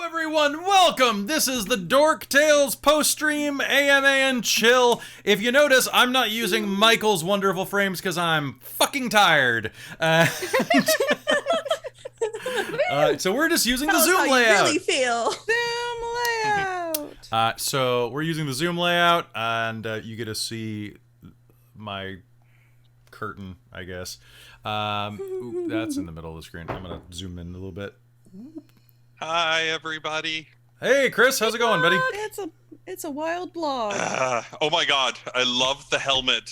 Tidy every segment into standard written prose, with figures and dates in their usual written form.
Everyone, welcome! This is the Dork Tales post-stream AMA and chill. If you notice, I'm not using Michael's wonderful frames because I'm fucking tired. So we're just using the Zoom layout. Really feel. Zoom layout. So we're using the Zoom layout, and you get to see my curtain, I guess. Ooh, that's in the middle of the screen. I'm gonna zoom in a little bit. Hi, everybody. Hey, Chris, how's it going, buddy? It's a wild blog. Oh my god, I love the helmet.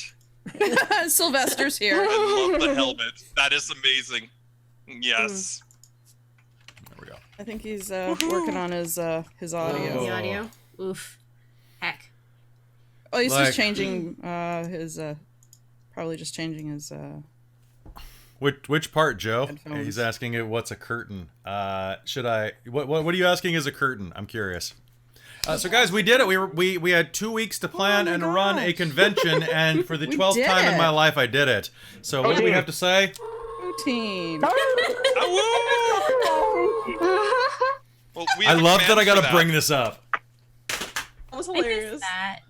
Sylvester's here. I love the helmet. That is amazing. Yes. There we go. I think he's working on his audio. The audio? Oof. Heck. Oh, he's Like- just changing his probably just changing his Which part, Joe? Headphones. He's asking it. What's a curtain? Should I? What are you asking? Is a curtain? I'm curious. So guys, we did it. We had 2 weeks to plan and run a convention, and for the 12th did time in it. my life, I did it. So what do we have to say? team. Well, we I have a love that command I got for to bring this up. That was I missed hilarious. that.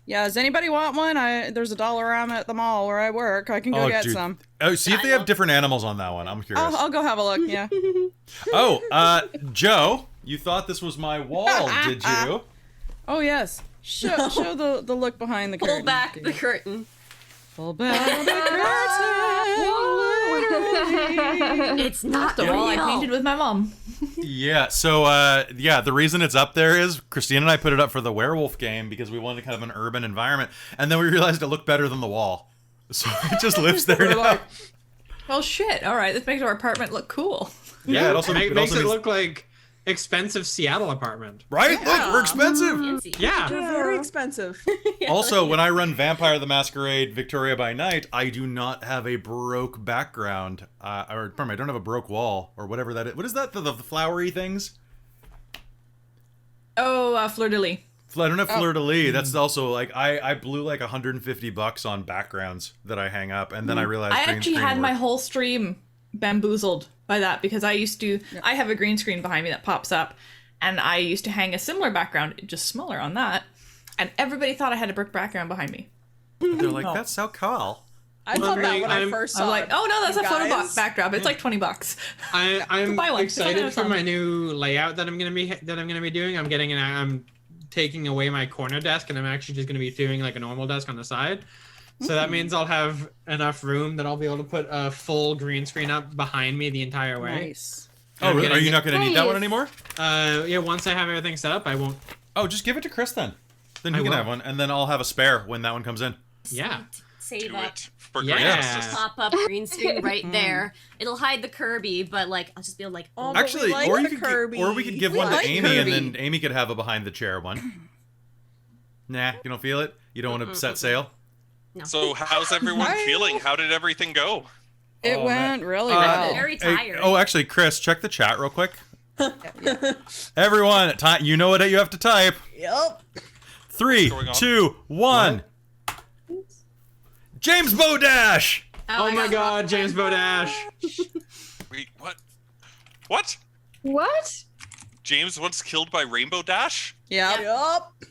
Yeah, does anybody want one? There's a Dollarama at the mall where I work. I can go get dude. some. Oh, see if they have different animals on that one. I'm curious. I'll go have a look. Yeah. Oh, Joe, you thought this was my wall, did you? Oh yes. Show the look behind the curtain. Pull back the curtain. Pull back the curtain. It's not The wall I real. painted with my mom. Yeah, so, the reason it's up there is Christine and I put it up for the werewolf game because we wanted kind of an urban environment, and then we realized it looked better than the wall. So it just lives there We're now. like, Well, shit. All right, this makes our apartment look cool. Yeah, it also makes means- it look like expensive Seattle apartment. Right? Look, we're expensive! Fancy. Yeah. They're very expensive. Also, when I run Vampire the Masquerade Victoria by Night, I do not have a baroque background. Or, pardon me, I don't have a baroque wall, or whatever that is. What is that? The flowery things? Oh, fleur-de-lis. I don't have fleur-de-lis. That's also, like, I blew like $150 on backgrounds that I hang up, and then I realized I green actually screen had my worked. whole stream bamboozled by that because I used to, I have a green screen behind me that pops up, and I used to hang a similar background, just smaller on that, and everybody thought I had a brick background behind me. They're like, that's so cool. I thought that when I I'm- first I saw was like, it. oh no, that's You a photo guys. backdrop. It's like $20. I'm Buy one. excited for It's my new layout that I'm gonna be doing. I'm taking away my corner desk, and I'm actually just gonna be doing like a normal desk on the side. So that means I'll have enough room that I'll be able to put a full green screen up behind me the entire way. nice. Oh, really? gonna Are you get- not going to need that one Nice. anymore? Yeah. Once I have everything set up, I won't. Oh, just give it to Chris then. Then he I can will. have one, and then I'll have a spare when that one comes in. Yeah. Save Do up. it for Yeah. great Yeah. justice. Pop up green screen right there. It'll hide the Kirby, but like I'll just be able to like. Oh, but Actually, we like or the you could, Kirby. or we could give We one to like Amy, and Kirby. then Amy could have a behind the chair one. Nah, you don't feel it? You don't want to set sail? No. So, how's everyone feeling? How did everything go? It Oh, went man. really Uh, well. Very Hey, tired. oh, actually, Chris, check the chat real quick. Everyone, you know what you have to type. Yep. 3, going on? 2, 1. James Bodash! Oh my God, James Bodash. Wait, what? What? What? James once killed by Rainbow Dash? Yeah. Yep.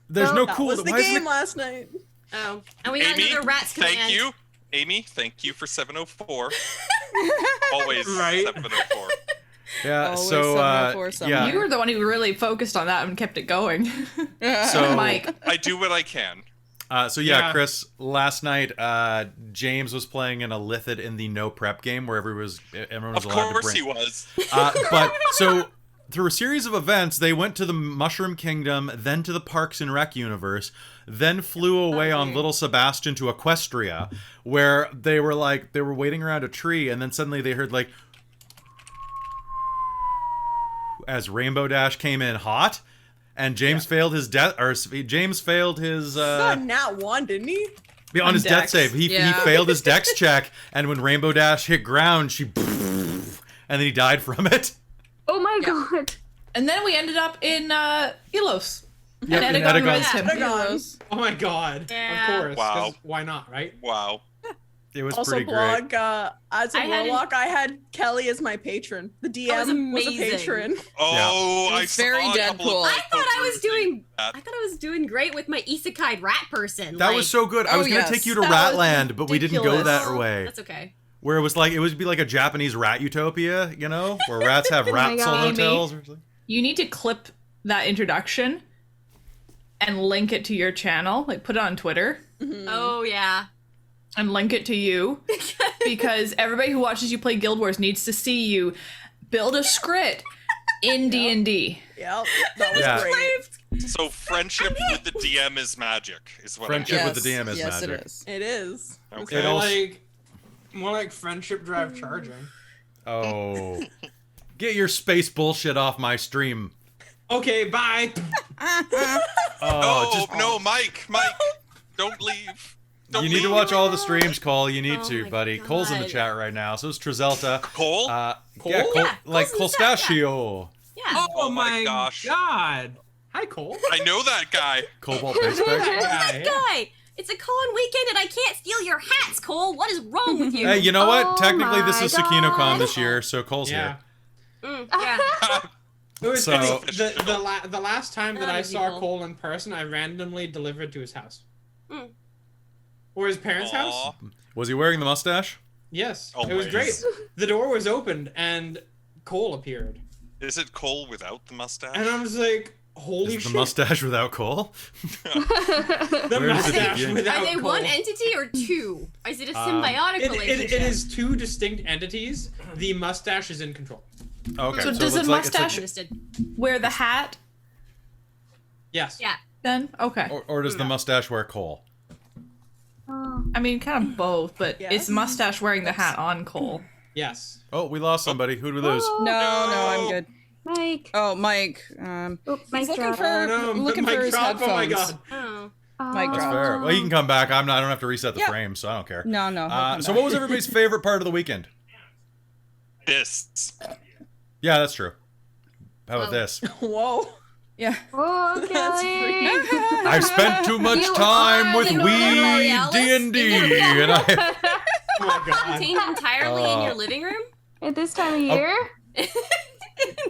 There's no That cool. was the why isn't game it- last night. Oh, and we got Amy, another rats command. thank you. Amy, thank you for 704. Always Right. 704. Yeah, Always so, 704 something. yeah. You were the one who really focused on that and kept it going. So, Mike. I do what I can. Yeah. Chris, last night, James was playing in a Lithid in the no prep game where everyone was Of allowed to course bring. he was. But so through a series of events, they went to the Mushroom Kingdom, then to the Parks and Rec universe, then flew away on Little Sebastian to Equestria, where they were waiting around a tree, and then suddenly they heard like as Rainbow Dash came in hot, and James failed his James failed his Got Nat 1, didn't he? on his death Dex. save. He failed his dex check, and when Rainbow Dash hit ground, she and then he died from it. Oh my god. And then we ended up in Ilos. Yep, and in Edagon Edagon. raised him. Edagon. Oh my God. Yeah. Of course. Wow. 'cause why not, right? Wow. It was Also, pretty great. Blogg, as a I had warlock, I had Kelly as my patron. The DM was a amazing. patron. Oh, It I was saw very a couple of Deadpool. I typos thought I where was you were saying doing. that. I thought I was doing great with my isekai rat person. That like, was so good. I Oh, was gonna yes. take you to That was Ratland, but we didn't go ridiculous. that way. That's okay. Where it would be like a Japanese rat utopia, you know, where rats have rat soul God. hotels or something. You need to clip that introduction and link it to your channel, like put it on Twitter Oh yeah. and link it to you, because everybody who watches you play Guild Wars needs to see you build a script in D&D. Yep, that was Yeah. great. So friendship with the DM is magic, is what Friendship I'm with the DM is yes, magic. it is. It is. Okay. It also- More like friendship drive charging. Oh, get your space bullshit off my stream. Okay, bye. Oh, No, Mike, don't leave. Don't you need to leave. watch all the streams, Cole. You need Oh to, my buddy. Cole's in the God. chat right now. So is Trizelta. Cole. Yeah, Cole? Yeah, like Cole's in the chat, Colstachio. Yeah. Oh, my my gosh. god. Hi, Cole. I know that guy. Cobalt base spec. Guy. Guy, it's a con weekend and I can't steal your hats, Cole. What is wrong with you? Hey, you know what? Oh Technically, this my is SakinoCon God. this year, so Cole's Yeah. here. Yeah. It was So- funny. The last time that Not I easy, saw Cole. Cole in person, I randomly delivered to his house. Mm. Or his parents' Aw. house? Was he wearing the mustache? Yes. It Always. was great. The door was opened and Cole appeared. Is it Cole without the mustache? And I was like, holy Is it shit. the mustache without Cole? The Where does it mustache begin? without Are they Cole. one entity or two? Or is it a symbiotic relationship? It is two distinct entities. The mustache is in control. Okay. So it does the looks like it's mustache- Understood. Wear the hat Yes. Yeah. then? Okay. or does the mustache wear Cole? Oh. I mean, kind of both, but Yes. it's mustache wearing the hat on Cole. Yes. Oh, we lost somebody. Who did we lose? No, I'm good. Mike. Oh, Mike. Oh, He's Mike looking dropped. for Oh no, looking Mike for his dropped. headphones. Oh my god. Oh. Mike That's dropped. fair. Well, you can come back. I don't have to reset the Yeah. frame, so I don't care. No, no. he'll come So back. what was everybody's favorite part of the weekend? This. Yeah, that's true. How about Oh. this? Whoa. Yeah. Oh, That's Kelly. I spent too much You time are with the Weed L'Orealis D&D, in your and I... Oh my god. Contained entirely in your living room? At this time of year? In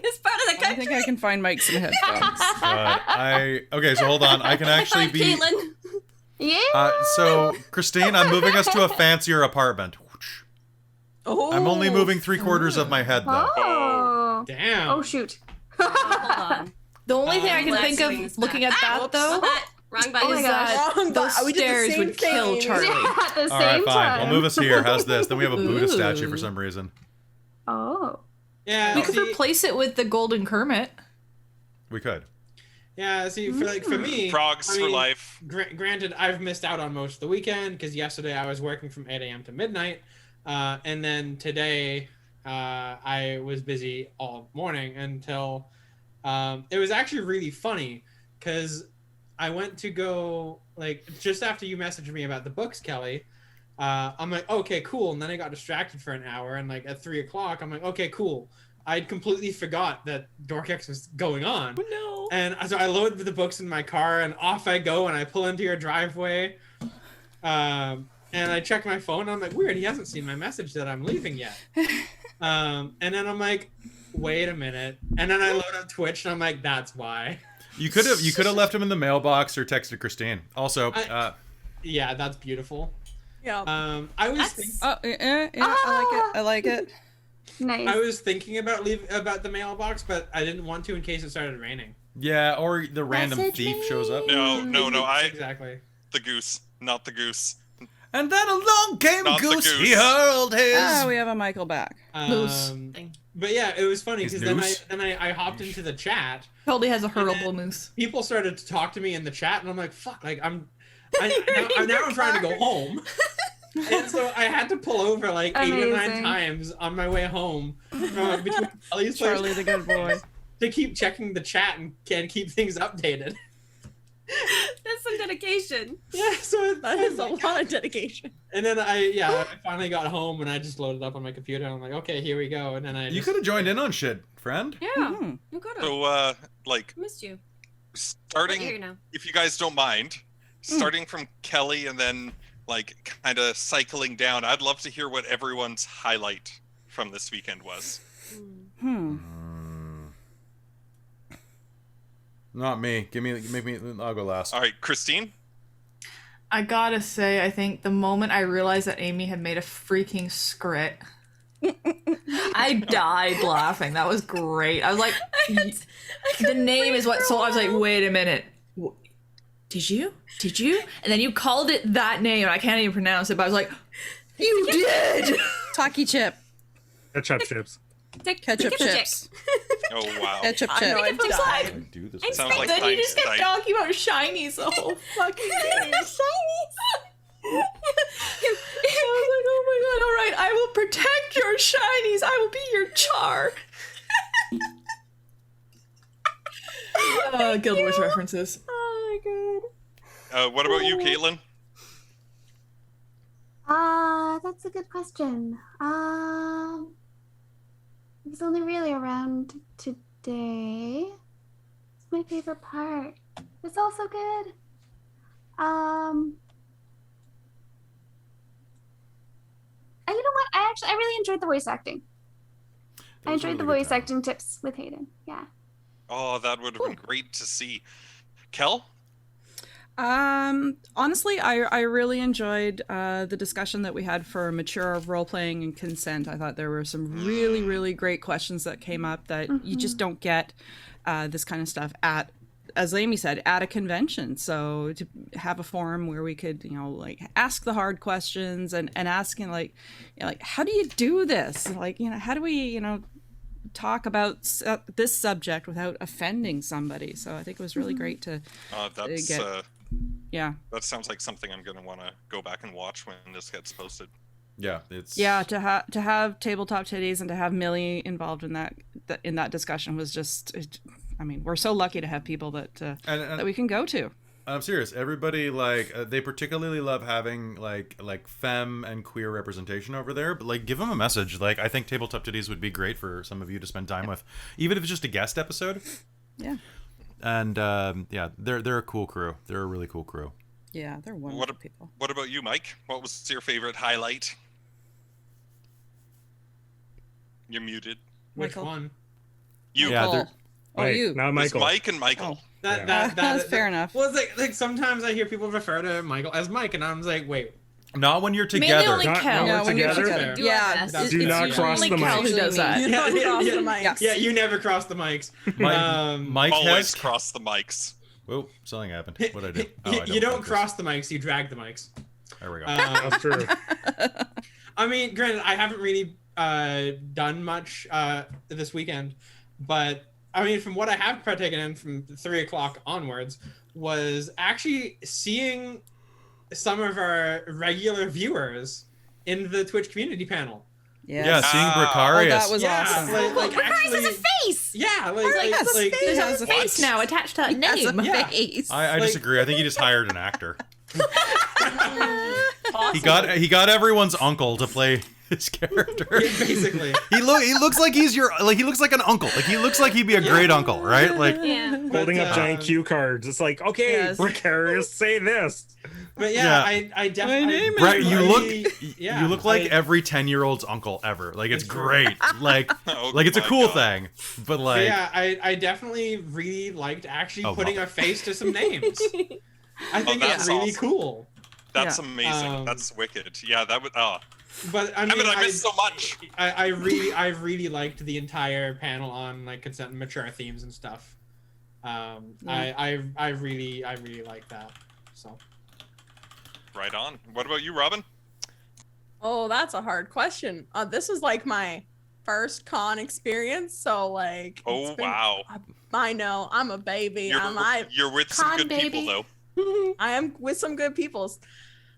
this part of the I country? think I can find Mike some headphones. Okay, so hold on. I can actually be... Caitlin. Yeah. So, Christine, I'm moving us to a fancier apartment. Oh. I'm only moving 3/4 of my head, though. Oh. Damn. Oh, shoot. Hold on. The only thing I can Let's think swing of this looking back. at that, though, Wrong is button. that Wrong those button. We did the stairs same would kill thing. Charlie. Yeah, at the All same right, fine. time. I'll move us here. How's this? Then we have a Buddha statue for Ooh. some reason. Oh. Yeah. We could see, replace it with the golden Kermit. We could. yeah. See, for me, Frogs I for mean, life. Granted, I've missed out on most of the weekend because yesterday I was working from 8 a.m. to midnight, and then today I was busy all morning until it was actually really funny because I went to go like just after you messaged me about the books, Kelly. I'm like, okay, cool, and then I got distracted for an hour, and like at 3 o'clock, I'm like, okay, cool. I'd completely forgot that Dork X was going on. No. And so I load the books in my car and off I go and I pull into your driveway. And I check my phone and I'm like, weird, he hasn't seen my message that I'm leaving yet. And then I'm like, wait a minute. And then I load up Twitch and I'm like, that's why. You could have left him in the mailbox or texted Christine. Also, Yeah, that's beautiful. Yeah. I was That's- Oh, yeah, I like it. Nice. I was thinking about about the mailbox, but I didn't want to in case it started raining. yeah, or the random Message thief me. shows up. No. Exactly. The goose, not the goose. And then along came Not the Goose. goose. He hurled his. Ah, we have a Michael back. Moose. But yeah, it was funny He's because then noose. I hopped into the chat. Totally has a hurlable moose. People started to talk to me in the chat, and I'm like, "Fuck!" Like I'm trying to go home, and so I had to pull over like 8 or 9 Amazing. times on my way home from between Kelly's place Charlie the good boy. to keep checking the chat and keep things updated. That's some dedication. Yeah, so That is a lot of dedication. and then I finally got home and I just loaded up on my computer. And I'm like, okay, here we go. And then I You just, could have joined in on shit, friend. Yeah. Mhm. You could have. So, like, Missed you. Here starting, now. if you guys don't mind, starting from Kelly and then like kind of cycling down, I'd love to hear what everyone's highlight from this weekend was. Not me. I'll go last. All right, Christine. I gotta say, I think the moment I realized that Amy had made a freaking skrit, I died laughing. That was great. I was like, the name is what sold. I was like, wait a minute. Did you? And then you called it that name. I can't even pronounce it, but I was like, you did! Taki chip. Ketchup chips. Ketchup chips. Oh wow. Ketchup I know chips. I've died. I do this. Sounds like Then you just kept Einstein. talking about shinies the whole fucking game. Shinies. I was like, oh my god, all right, I will protect your shinies. I will be your char. Guild Wars references. Oh my god. What about you, Caitlin? That's a good question. It was only really around today. It's my favorite part. It's also good. You know what? I really enjoyed the voice acting. I enjoyed the voice acting tips with Hayden. Yeah. Oh, that would have been great to see. Kel? Honestly, I really enjoyed the discussion that we had for mature role-playing and consent. I thought there were some really, really great questions that came up that you just don't get this kind of stuff at, as Amy said, at a convention. So to have a forum where we could, like ask the hard questions and asking like how do you do this? Like, how do we, talk about this subject without offending somebody? So I think it was really great to get. Yeah. That sounds like something I'm going to want to go back and watch when this gets posted. Yeah, it's to have tabletop titties and to have Millie involved in that discussion was just. We're so lucky to have people that that we can go to. I'm serious. Everybody they particularly love having like femme and queer representation over there. But give them a message. I think Tabletop Titties would be great for some of you to spend time with, even if it's just a guest episode. Yeah. And they're a cool crew. They're a really cool crew. Yeah, they're wonderful people. What about you, Mike? What was your favorite highlight? You're muted. Which Michael. one? You. Yeah, you. Not It's Michael. Mike and Michael. That's fair enough. Well, it's like sometimes I hear people refer to Michael as Mike, and I'm like, wait. Not when you're Mainly together. only Kel. Not when you're together? together. Do Yeah, our best. Do not It's cross usually the Kel mic. who does that. You don't cross the mic. Yes. Yeah, you never cross the mics. Mike Always has. cross the mics. Oh, something happened. What'd I do? Oh, I You don't focus. cross the mics, you drag the mics. There we go. That's true. I mean, granted, I haven't really done much this weekend, but I mean, from what I have partaken in from 3 o'clock onwards, was actually seeing some of our regular viewers in the Twitch community panel. Yes. Yeah, seeing Oh, Bricarius. that was Yeah, awesome. like Actually, actually, has a face. yeah, He has a Face now attached to that He has a name. Yeah. face. I like- disagree. I think he just hired an actor. Awesome. He got everyone's uncle to play his character. basically. He looks like he looks like an uncle. Like he looks like he'd be a great uncle, right? Like Yeah. Holding up But, giant cue cards. It's like, okay, Yes. Precarious, say this. But yeah, Yeah. I definitely. name is Brett, you yeah, you look like I- every 10-year-old's uncle ever. Like it's It's true. great. Like Oh it's a my cool God. thing. But But like yeah, I definitely really liked actually Oh, putting wow. a face to some names. I think that's it's really awesome. cool. That's Yeah. amazing. That's wicked. Yeah, that would. Oh, But I I mean, I missed so much. I really liked the entire panel on like consent and mature themes and stuff. I really like that. So Right on. What about you, Robin? Oh, that's a hard question. This is like my first con experience, so like. Oh it's been- wow. I know I'm a baby. You're with some Con good people baby. though. I am with some good peoples.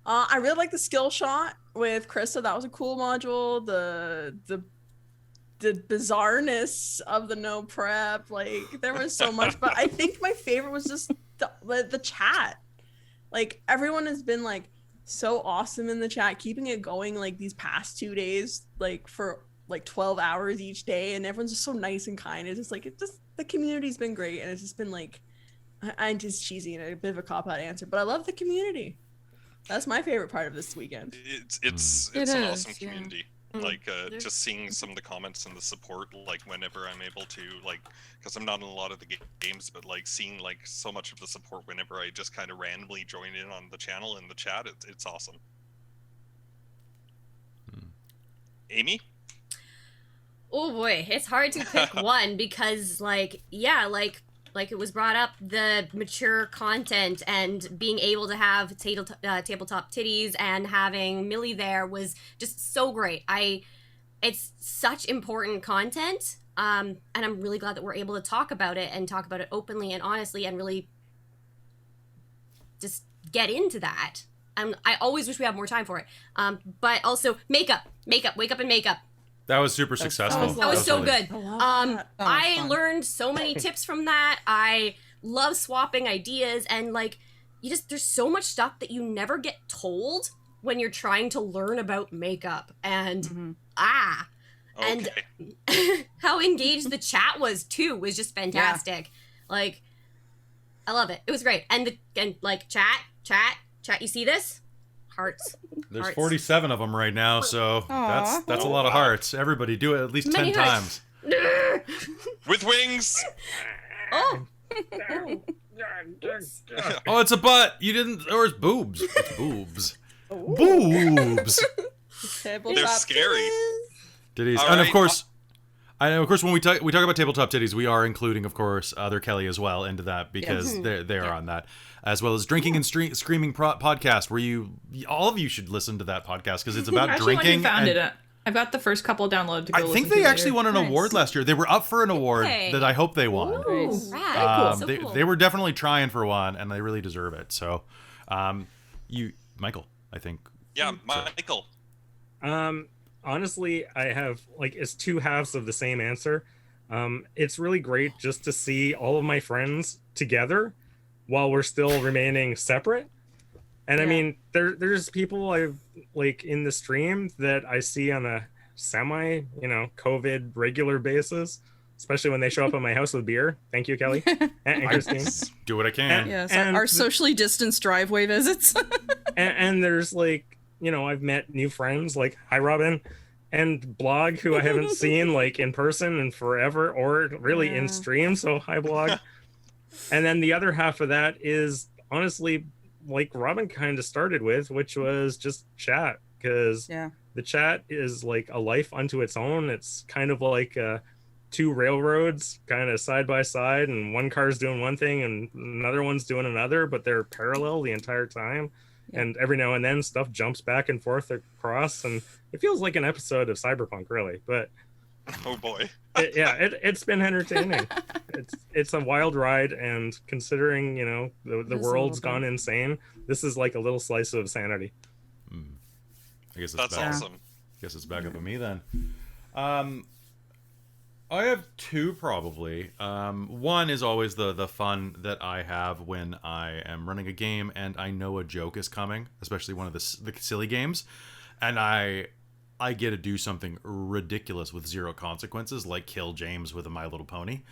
I really like the skill shot with Krista. That was a cool module. The bizarreness of the no prep, like there was so much. But I think my favorite was just the chat. Like everyone has been like so awesome in the chat, keeping it going like these past 2 days, like for like 12 hours each day, and everyone's just so nice and kind. It's just the community's been great, and it's just been like. I'm just cheesy and a bit of a cop-out answer, but I love the community. That's my favorite part of this weekend. It's It an is, awesome yeah. community. Like just seeing some of the comments and the support, like whenever I'm able to, like, because I'm not in a lot of the games, but like seeing like so much of the support whenever I just kind of randomly join in on the channel and the chat, it's awesome. Amy? Oh boy, it's hard to pick one because like it was brought up, the mature content and being able to have tabletop titties and having Millie there was just so great. It's such important content, and I'm really glad that we're able to talk about it and talk about it openly and honestly and really just get into that. I always wish we had more time for it. But also makeup, wake up and makeup. That was super successful. That was so really- good. I I learned so many tips from that. I love swapping ideas and like there's so much stuff that you never get told when you're trying to learn about makeup and and how engaged the chat was too was just fantastic. Like I love it. It was great. And like chat, you see this? Hearts. There's Hearts. 47 of them right now, so that's a lot of hearts. Everybody do it at least 10 Many hearts. times. With wings! Oh. Oh, it's a butt. You didn't, or it's boobs. It's boobs. Boobs. They're scary. Titties. All And of right. course, when we talk about tabletop titties, we are including, of course, other Kelly as well into that because they're on that, as well as Drinking and Screaming podcast, where all of you should listen to that podcast because it's about Actually, drinking. when you found it, I've got the first couple downloaded to go I think they actually won an award last year. They were up for an award that I hope they won. Ooh, Nice. rad. So They, cool. they were definitely trying for one, and they really deserve it. So, Michael, I think. Yeah, Michael. Honestly, I have it's two halves of the same answer. It's really great just to see all of my friends together while we're still remaining separate. And I mean, there's people I've in the stream that I see on a semi, COVID regular basis, especially when they show up at my house with beer. Thank you, Kelly and Christine. Do what I can. Yes, And- our socially distanced driveway visits. and there's I've met new friends hi Robin and Blogg, who I haven't seen in person in forever or really in stream. So hi Blogg. And then the other half of that is honestly Robin kind of started with, which was just chat, because the chat is a life unto its own. It's kind of two railroads kind of side by side, and one car's doing one thing and another one's doing another, but they're parallel the entire time. And every now and then stuff jumps back and forth across, and it feels like an episode of Cyberpunk, really. But Oh boy. it's been entertaining. It's a wild ride, and considering the world's gone insane, this is a little slice of sanity. I guess That's awesome. I guess it's back up to me then. I have two probably. One is always the fun that I have when I am running a game and I know a joke is coming, especially one of the silly games, and I get to do something ridiculous with zero consequences, like kill James with a My Little Pony.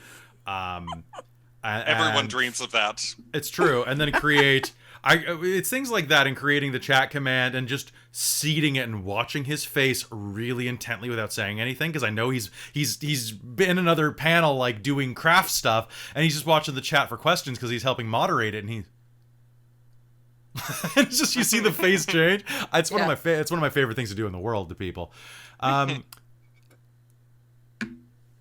Everyone dreams of that. It's true, and then create. It's things like that, and creating the chat command and just seeding it and watching his face really intently without saying anything, because I know he's been in another panel doing craft stuff, and he's just watching the chat for questions because he's helping moderate it, and he. It's just you see the face change. It's one of my it's one of my favorite things to do in the world to people.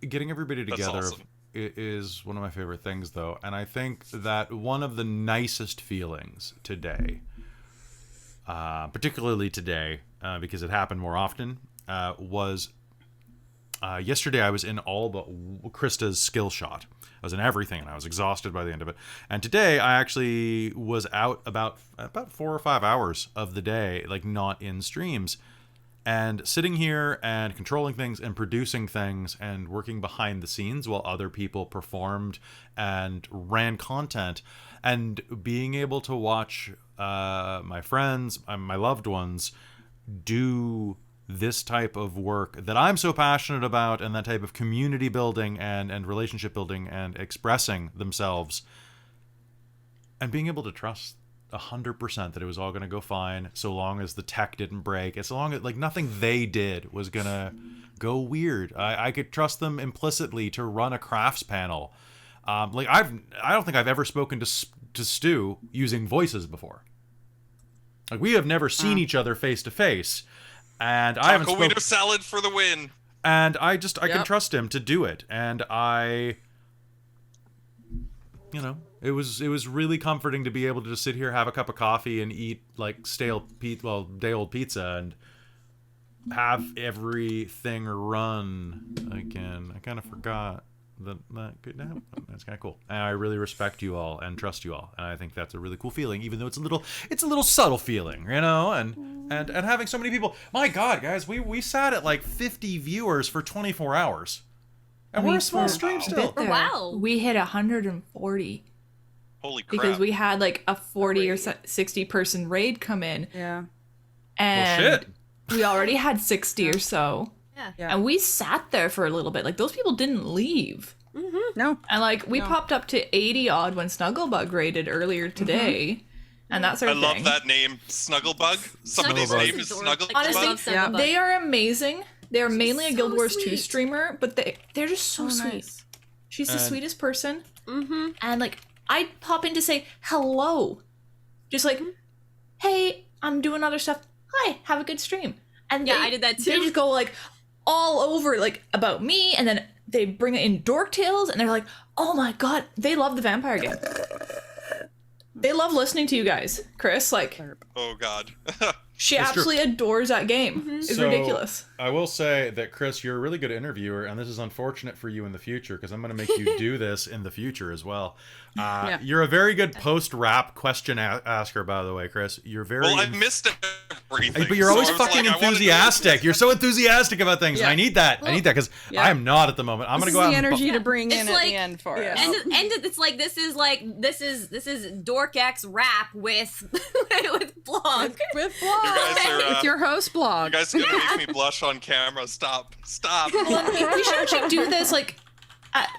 Getting everybody together. That's awesome. It is one of my favorite things, though, and I think that one of the nicest feelings today, particularly today, because it happened more often, was yesterday. I was in all but Krista's skill shot. I was in everything, and I was exhausted by the end of it. And today, I actually was out about 4 or 5 hours of the day, not in streams. And sitting here and controlling things and producing things and working behind the scenes while other people performed and ran content, and being able to watch my friends, my loved ones do this type of work that I'm so passionate about, and that type of community building and relationship building and expressing themselves, and being able to trust 100% that it was all gonna go fine, so long as the tech didn't break, as long as like nothing they did was gonna go weird. I could trust them implicitly to run a crafts panel. Like I don't think I've ever spoken to Stu using voices before. Like we have never seen each other face to face, and I haven't spoken. Taco salad for the win. And I can trust him to do it, and you know, it was really comforting to be able to just sit here, have a cup of coffee, and eat like day old pizza, and have everything run again. I kind of forgot that could happen. That's kind of cool. And I really respect you all and trust you all, and I think that's a really cool feeling, even though it's a little subtle feeling, you know. And having so many people. My God, guys, we sat at like 50 viewers for 24 hours. And we're a small stream still. Wow. We hit 140. Holy crap. Because we had like a 40 or 60 person raid come in. Yeah. And well, shit. we already had 60 or so. Yeah. And we sat there for a little bit. Like, those people didn't leave. Mm-hmm. No. And like, we popped up to 80 odd when Snugglebug raided earlier today. And that's our thing. I love that name, Snugglebug. Somebody's name is Snugglebug. Honestly, they are amazing. They're mainly a Guild Wars 2 streamer, but they're just so sweet. Nice. She's the sweetest person. Mm-hmm. And like, I pop in to say hello. Just like, hey, I'm doing other stuff. Hi, have a good stream. And I did that too. They just go like all over like about me, and then they bring in Dork Tales, and they're like, oh my God, they love the vampire game. They love listening to you guys, Chris. Like, Oh God. she It's absolutely adores that game. It's So, ridiculous. I will say that, Chris, you're a really good interviewer, and this is unfortunate for you in the future, because I'm going to make you do this in the future as well. You're a very good post-rap question asker, by the way, Chris. You're very... Well, I missed everything. But you're always so I was fucking like, I wanted to- enthusiastic. You're so enthusiastic about things, and I need that. I need that, because I am not at the moment. I'm going to go out the and... energy to bring in It's at like- the end for us. And it's like this is Dork X rap with Blogg. With You Blogg. guys are, It's your host blog. you guys are gonna make me blush on camera. Stop. We should actually do this like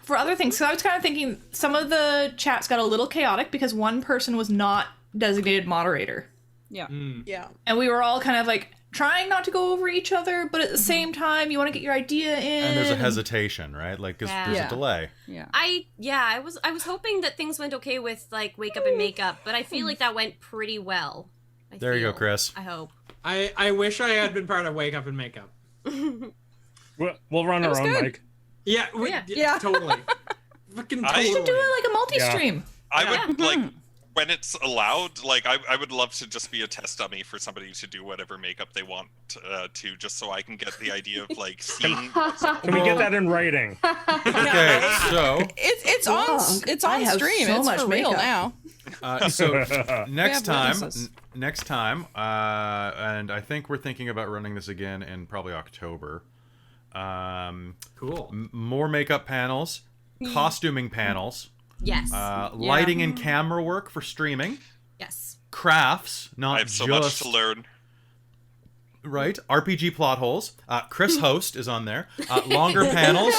for other things. So I was kind of thinking some of the chats got a little chaotic because one person was not designated moderator. Yeah. Yeah. And we were all kind of like trying not to go over each other, but at the same time, you want to get your idea in. And there's a hesitation, right? Like, because there's Yeah. a delay. Yeah. I was hoping that things went okay with like wake up and makeup, but I feel like that went pretty well. There you go, Chris. I hope. I wish I had been part of Wake Up and Makeup. We'll run our own mic. Yeah, Yeah. Totally. Fucking totally. We should do it like a multi-stream. I would like when it's allowed. Like I would love to just be a test dummy for somebody to do whatever makeup they want to, just so I can get the idea of like seeing. Can we get that in writing? Okay, so... It's on I have stream. so It's much for real makeup. now. So next Yeah, time, witnesses. and I think we're thinking about running this again in probably October. Cool. More makeup panels, costuming panels, Yes. lighting and camera work for streaming, yes. crafts, not I have so just much to learn. right, RPG plot holes. Chris Host is on there. Longer panels,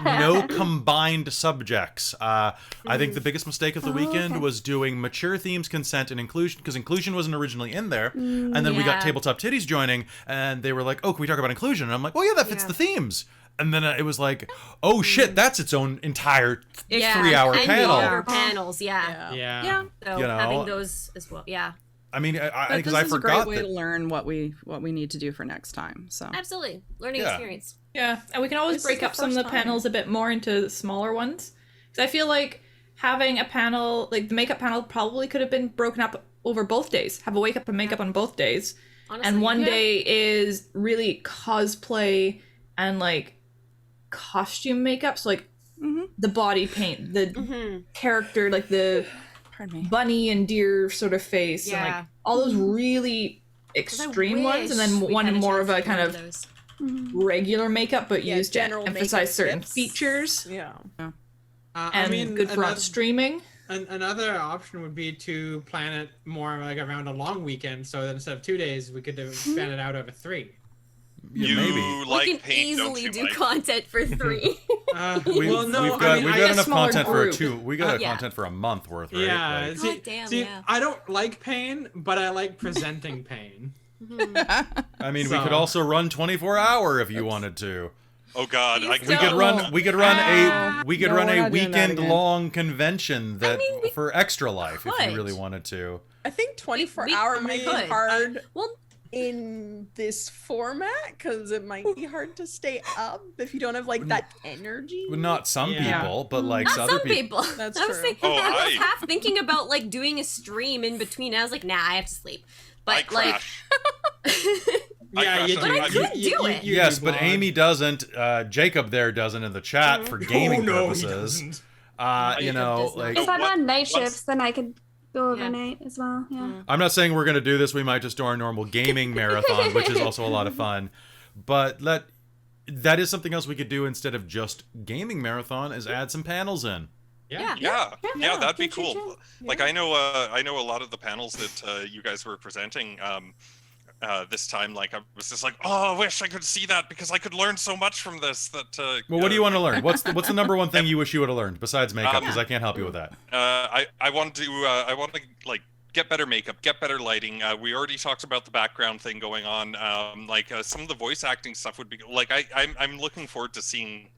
no combined subjects. I think the biggest mistake of the weekend was doing mature themes, consent, and inclusion, because inclusion wasn't originally in there. And then we got Yeah. Tabletop Titties joining, and they were like, "Oh, can we talk about inclusion?" And I'm like, "Well, yeah, that fits the themes." And then it was like, "Oh shit, that's its own entire 3-hour and panel." longer panels, yeah. Yeah. So You know, having those as well, yeah. I mean, But because this I is a forgot great way that. to learn what we need to do for next time. So Absolutely. Learning Yeah. experience. Yeah, and we can always This break is the up some of first the time. panels a bit more into smaller ones. Because I feel like having a panel, like the makeup panel, probably could have been broken up over both days. Have a wake up and makeup on both days. Honestly, And one yeah. day is really cosplay and like costume makeup. So like the body paint, the character, like the pardon me. bunny and deer sort of face, and Yeah. like all those really 'Cause I extreme ones, and wish then we one had a more chance of a to kind do of those. regular makeup, but Yeah, used to general emphasize makeup certain tips. features. Yeah. And good for on streaming. Another option would be to plan it more like around a long weekend, so that instead of 2 days, we could span it out over 3. Yeah, You maybe. like we can paint, don't easily you, do Mike? content for 3. Well, no, we've got I mean, we've I got guess enough smaller content group. we got Yeah. content for a month worth, right? Yeah. Like, see, God damn, see, yeah. I don't like pain, but I like presenting pain. I mean, we So- could also run 24-hour if you wanted to. Oh God, I Please We could don't. run. We could run a. We could No, run we're a not doing that again. weekend-long convention that mean, we for Extra Life, if you could. really wanted to. I think 24 we hour might be could. hard Well, in this format because it might be hard to stay up if you don't have like that energy. Well, not some Yeah. people, but like not other some people. people. That's I was true. thinking, Oh, I was I- half thinking about like doing a stream in between. I was like, nah, I have to sleep. I But like, crash. Yeah, you But do. I could you do it. Yes, do but blog. Amy doesn't. Jacob there doesn't in the chat for gaming no, he purposes. doesn't. You Jacob know, does not. like If I'm what- on night what's- shifts, then I could go Yeah. overnight as well. Yeah. I'm not saying we're gonna do this. We might just do our normal gaming marathon, which is also a lot of fun. But that is something else we could do instead of just gaming marathon. Is add some panels in. Yeah. Yeah, that'd be true, cool. true. Like I know a lot of the panels that you guys were presenting this time. Like I was just like, oh, I wish I could see that because I could learn so much from this. That Well, what do you want to learn? What's the number one thing you wish you would have learned besides makeup? Because I can't help you with that. I want to like get better makeup, get better lighting. We already talked about the background thing going on. Some of the voice acting stuff would be like I'm looking forward to seeing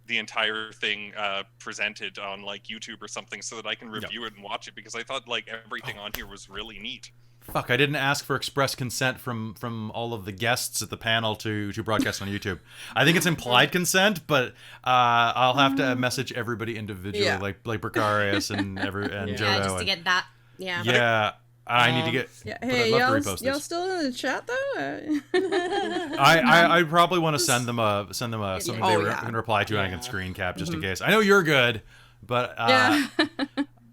the entire thing presented on like YouTube or something so that I can review it and watch it because I thought like everything on here was really neat. Fuck, I didn't ask for express consent from all of the guests at the panel to broadcast on YouTube. I think it's implied consent, but I'll have to message everybody individually, Yeah. like Bricarius and Yeah. Jodo. yeah, just to and- get that. Yeah. yeah, I need to get. Yeah. but Hey, I'd love y'all, to repost y'all this. still in the chat though? I probably want to send them something Oh, they yeah. can reply to and I can Yeah. screen cap just in case. I know you're good, but Yeah.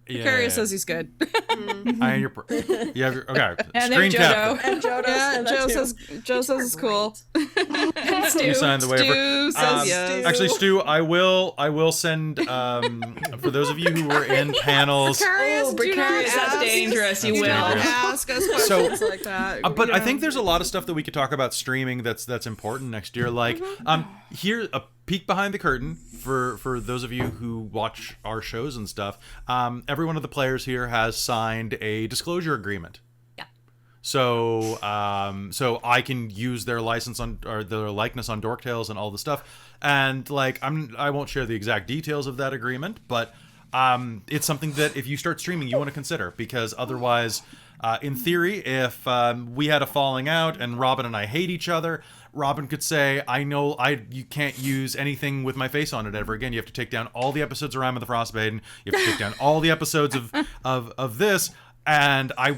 yeah, Curious says he's good. I am your you have your, okay. And Screen there's cap. Jodo. And Jodo Yeah, said that Joe too. says it's cool. You signed the waiver. Stu says yes. Actually, Stu, I will send for those of you who were in panels. Precarious, do not Precarious, that's ask- dangerous. You do will. not Dangerous. ask us questions like that. But You I know. think there's a lot of stuff that we could talk about streaming that's important next year. Like, here a peek behind the curtain for those of you who watch our shows and stuff. Every one of the players here has signed a disclosure agreement. Yeah. So I can use their license on or their likeness on Dork Tales and all the stuff. And like I won't share the exact details of that agreement, but it's something that if you start streaming, you want to consider because otherwise. In theory, if we had a falling out and Robin and I hate each other, Robin could say, you can't use anything with my face on it ever again. You have to take down all the episodes of Rime of the Frostmaiden. You have to take down all the episodes of this. And I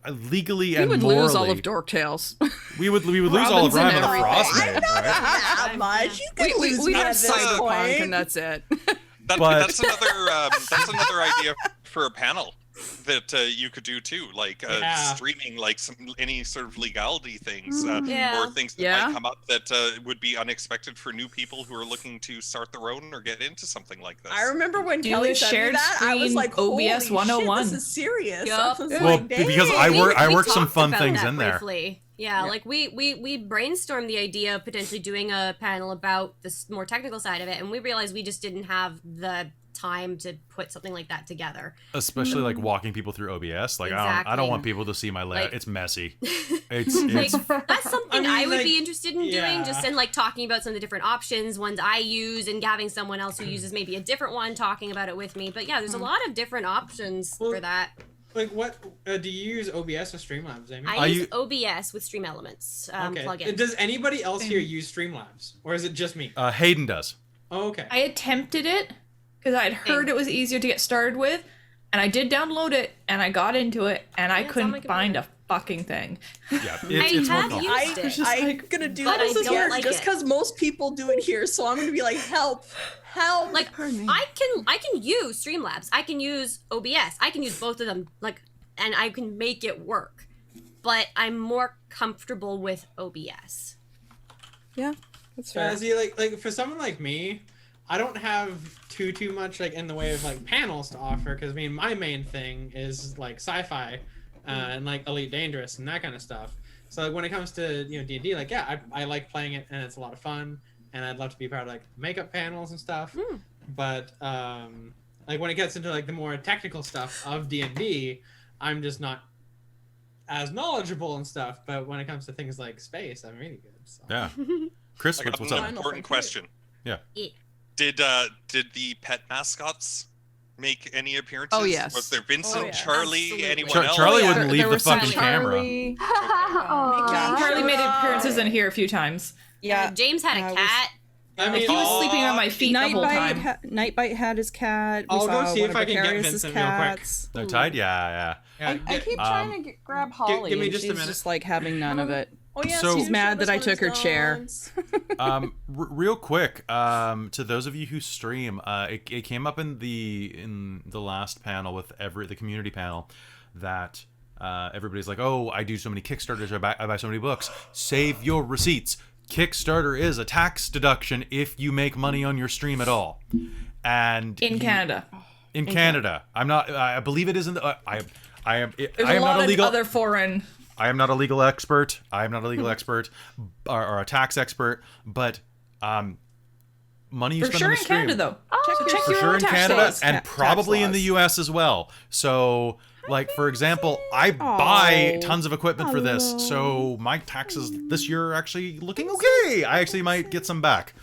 legally we and would morally, lose all of Dork Tales. we would lose all of Robin's in Rime of the everything. Frostmaiden, right? That much. You could lose we me have at this Cyberpunk, and point. that's it. But- That's another idea for a panel that you could do too, like Yeah. streaming like any sort of legality things Yeah. or things that Yeah. might come up that would be unexpected for new people who are looking to start their own or get into something like this. I remember when Do Kelly a said me shared that, I was screen like, holy OBS shit, 101. this is serious. Yup. I was Well, like, because dang. I We worked some talked fun about things that in there. briefly. Yeah, like we brainstormed the idea of potentially doing a panel about this more technical side of it, and we realized we just didn't have the time to put something like that together. Especially like walking people through OBS. Like I don't Exactly. want people to see my layout. Like- it's messy. It's Like that's something I I, mean, would like, be interested in doing, yeah. just in like talking about some of the different options, ones I use, and having someone else who uses maybe a different one talking about it with me. But yeah, there's a lot of different options for Well, that. Like, what do you use OBS or Streamlabs, Amy? I use OBS with Stream Elements Okay. plugin. Does anybody else here use Streamlabs, or is it just me? Hayden does. Oh, okay. I attempted it because I'd heard it was easier to get started with, and I did download it and I got into it and I Yeah, it's on couldn't my find computer. a fucking thing. Yeah, it's more have complicated. used it. I'm gonna do But I this don't here like just it. because most people do it here, so I'm gonna be like, help. Like Pardon me. I can use Streamlabs. I can use OBS. I can use both of them. Like, and I can make it work. But I'm more comfortable with OBS. Yeah, that's fair. See, like for someone like me, I don't have too much like in the way of like panels to offer because I mean my main thing is like sci-fi and like Elite Dangerous and that kind of stuff. So like, when it comes to D&D, like yeah, I like playing it and it's a lot of fun. and I'd love to be part of like makeup panels and stuff. But like when it gets into like the more technical stuff of D&D, I'm just not as knowledgeable and stuff. But when it comes to things like space, I'm really good. So. Yeah. Chris, I got what's an up? important question. Yeah. Did the pet mascots make any appearances? Oh, yes. Was there Vincent, yeah. Charlie, Absolutely. anyone else? Charlie yeah. wouldn't There leave were the some fucking camera. Charlie. Oh. Yeah. Charlie made appearances in here a few times. Yeah. James had a cat. I Like, mean, he was sleeping on my feet the whole time. Nightbite had his cat. We I'll go saw see one if of I can get Vicarious' Vincent real quick. cats. No tide? Yeah. yeah, I keep trying to grab Holly, give me and just a she's minute. just like having none of it. Oh yeah, So- so She's mad that I took her chair. Real quick, to those of you who stream, it came up in the last panel with the community panel that everybody's like, oh, I do so many Kickstarters, I buy so many books. Save your receipts. Kickstarter is a tax deduction if you make money on your stream at all. And In Canada. in Canada, I'm not. I believe it is in the. I am. There's I am a lot not a of legal. other foreign. I am not a legal expert. I am not a legal expert or a tax expert. But money you For spend sure on in the stream. Canada, though. Check For your sure own in tax Canada laws. and Tax probably in the laws. U.S. as well. So, like for example, I buy tons of equipment for this, so my taxes this year are actually looking okay. I actually might get some back.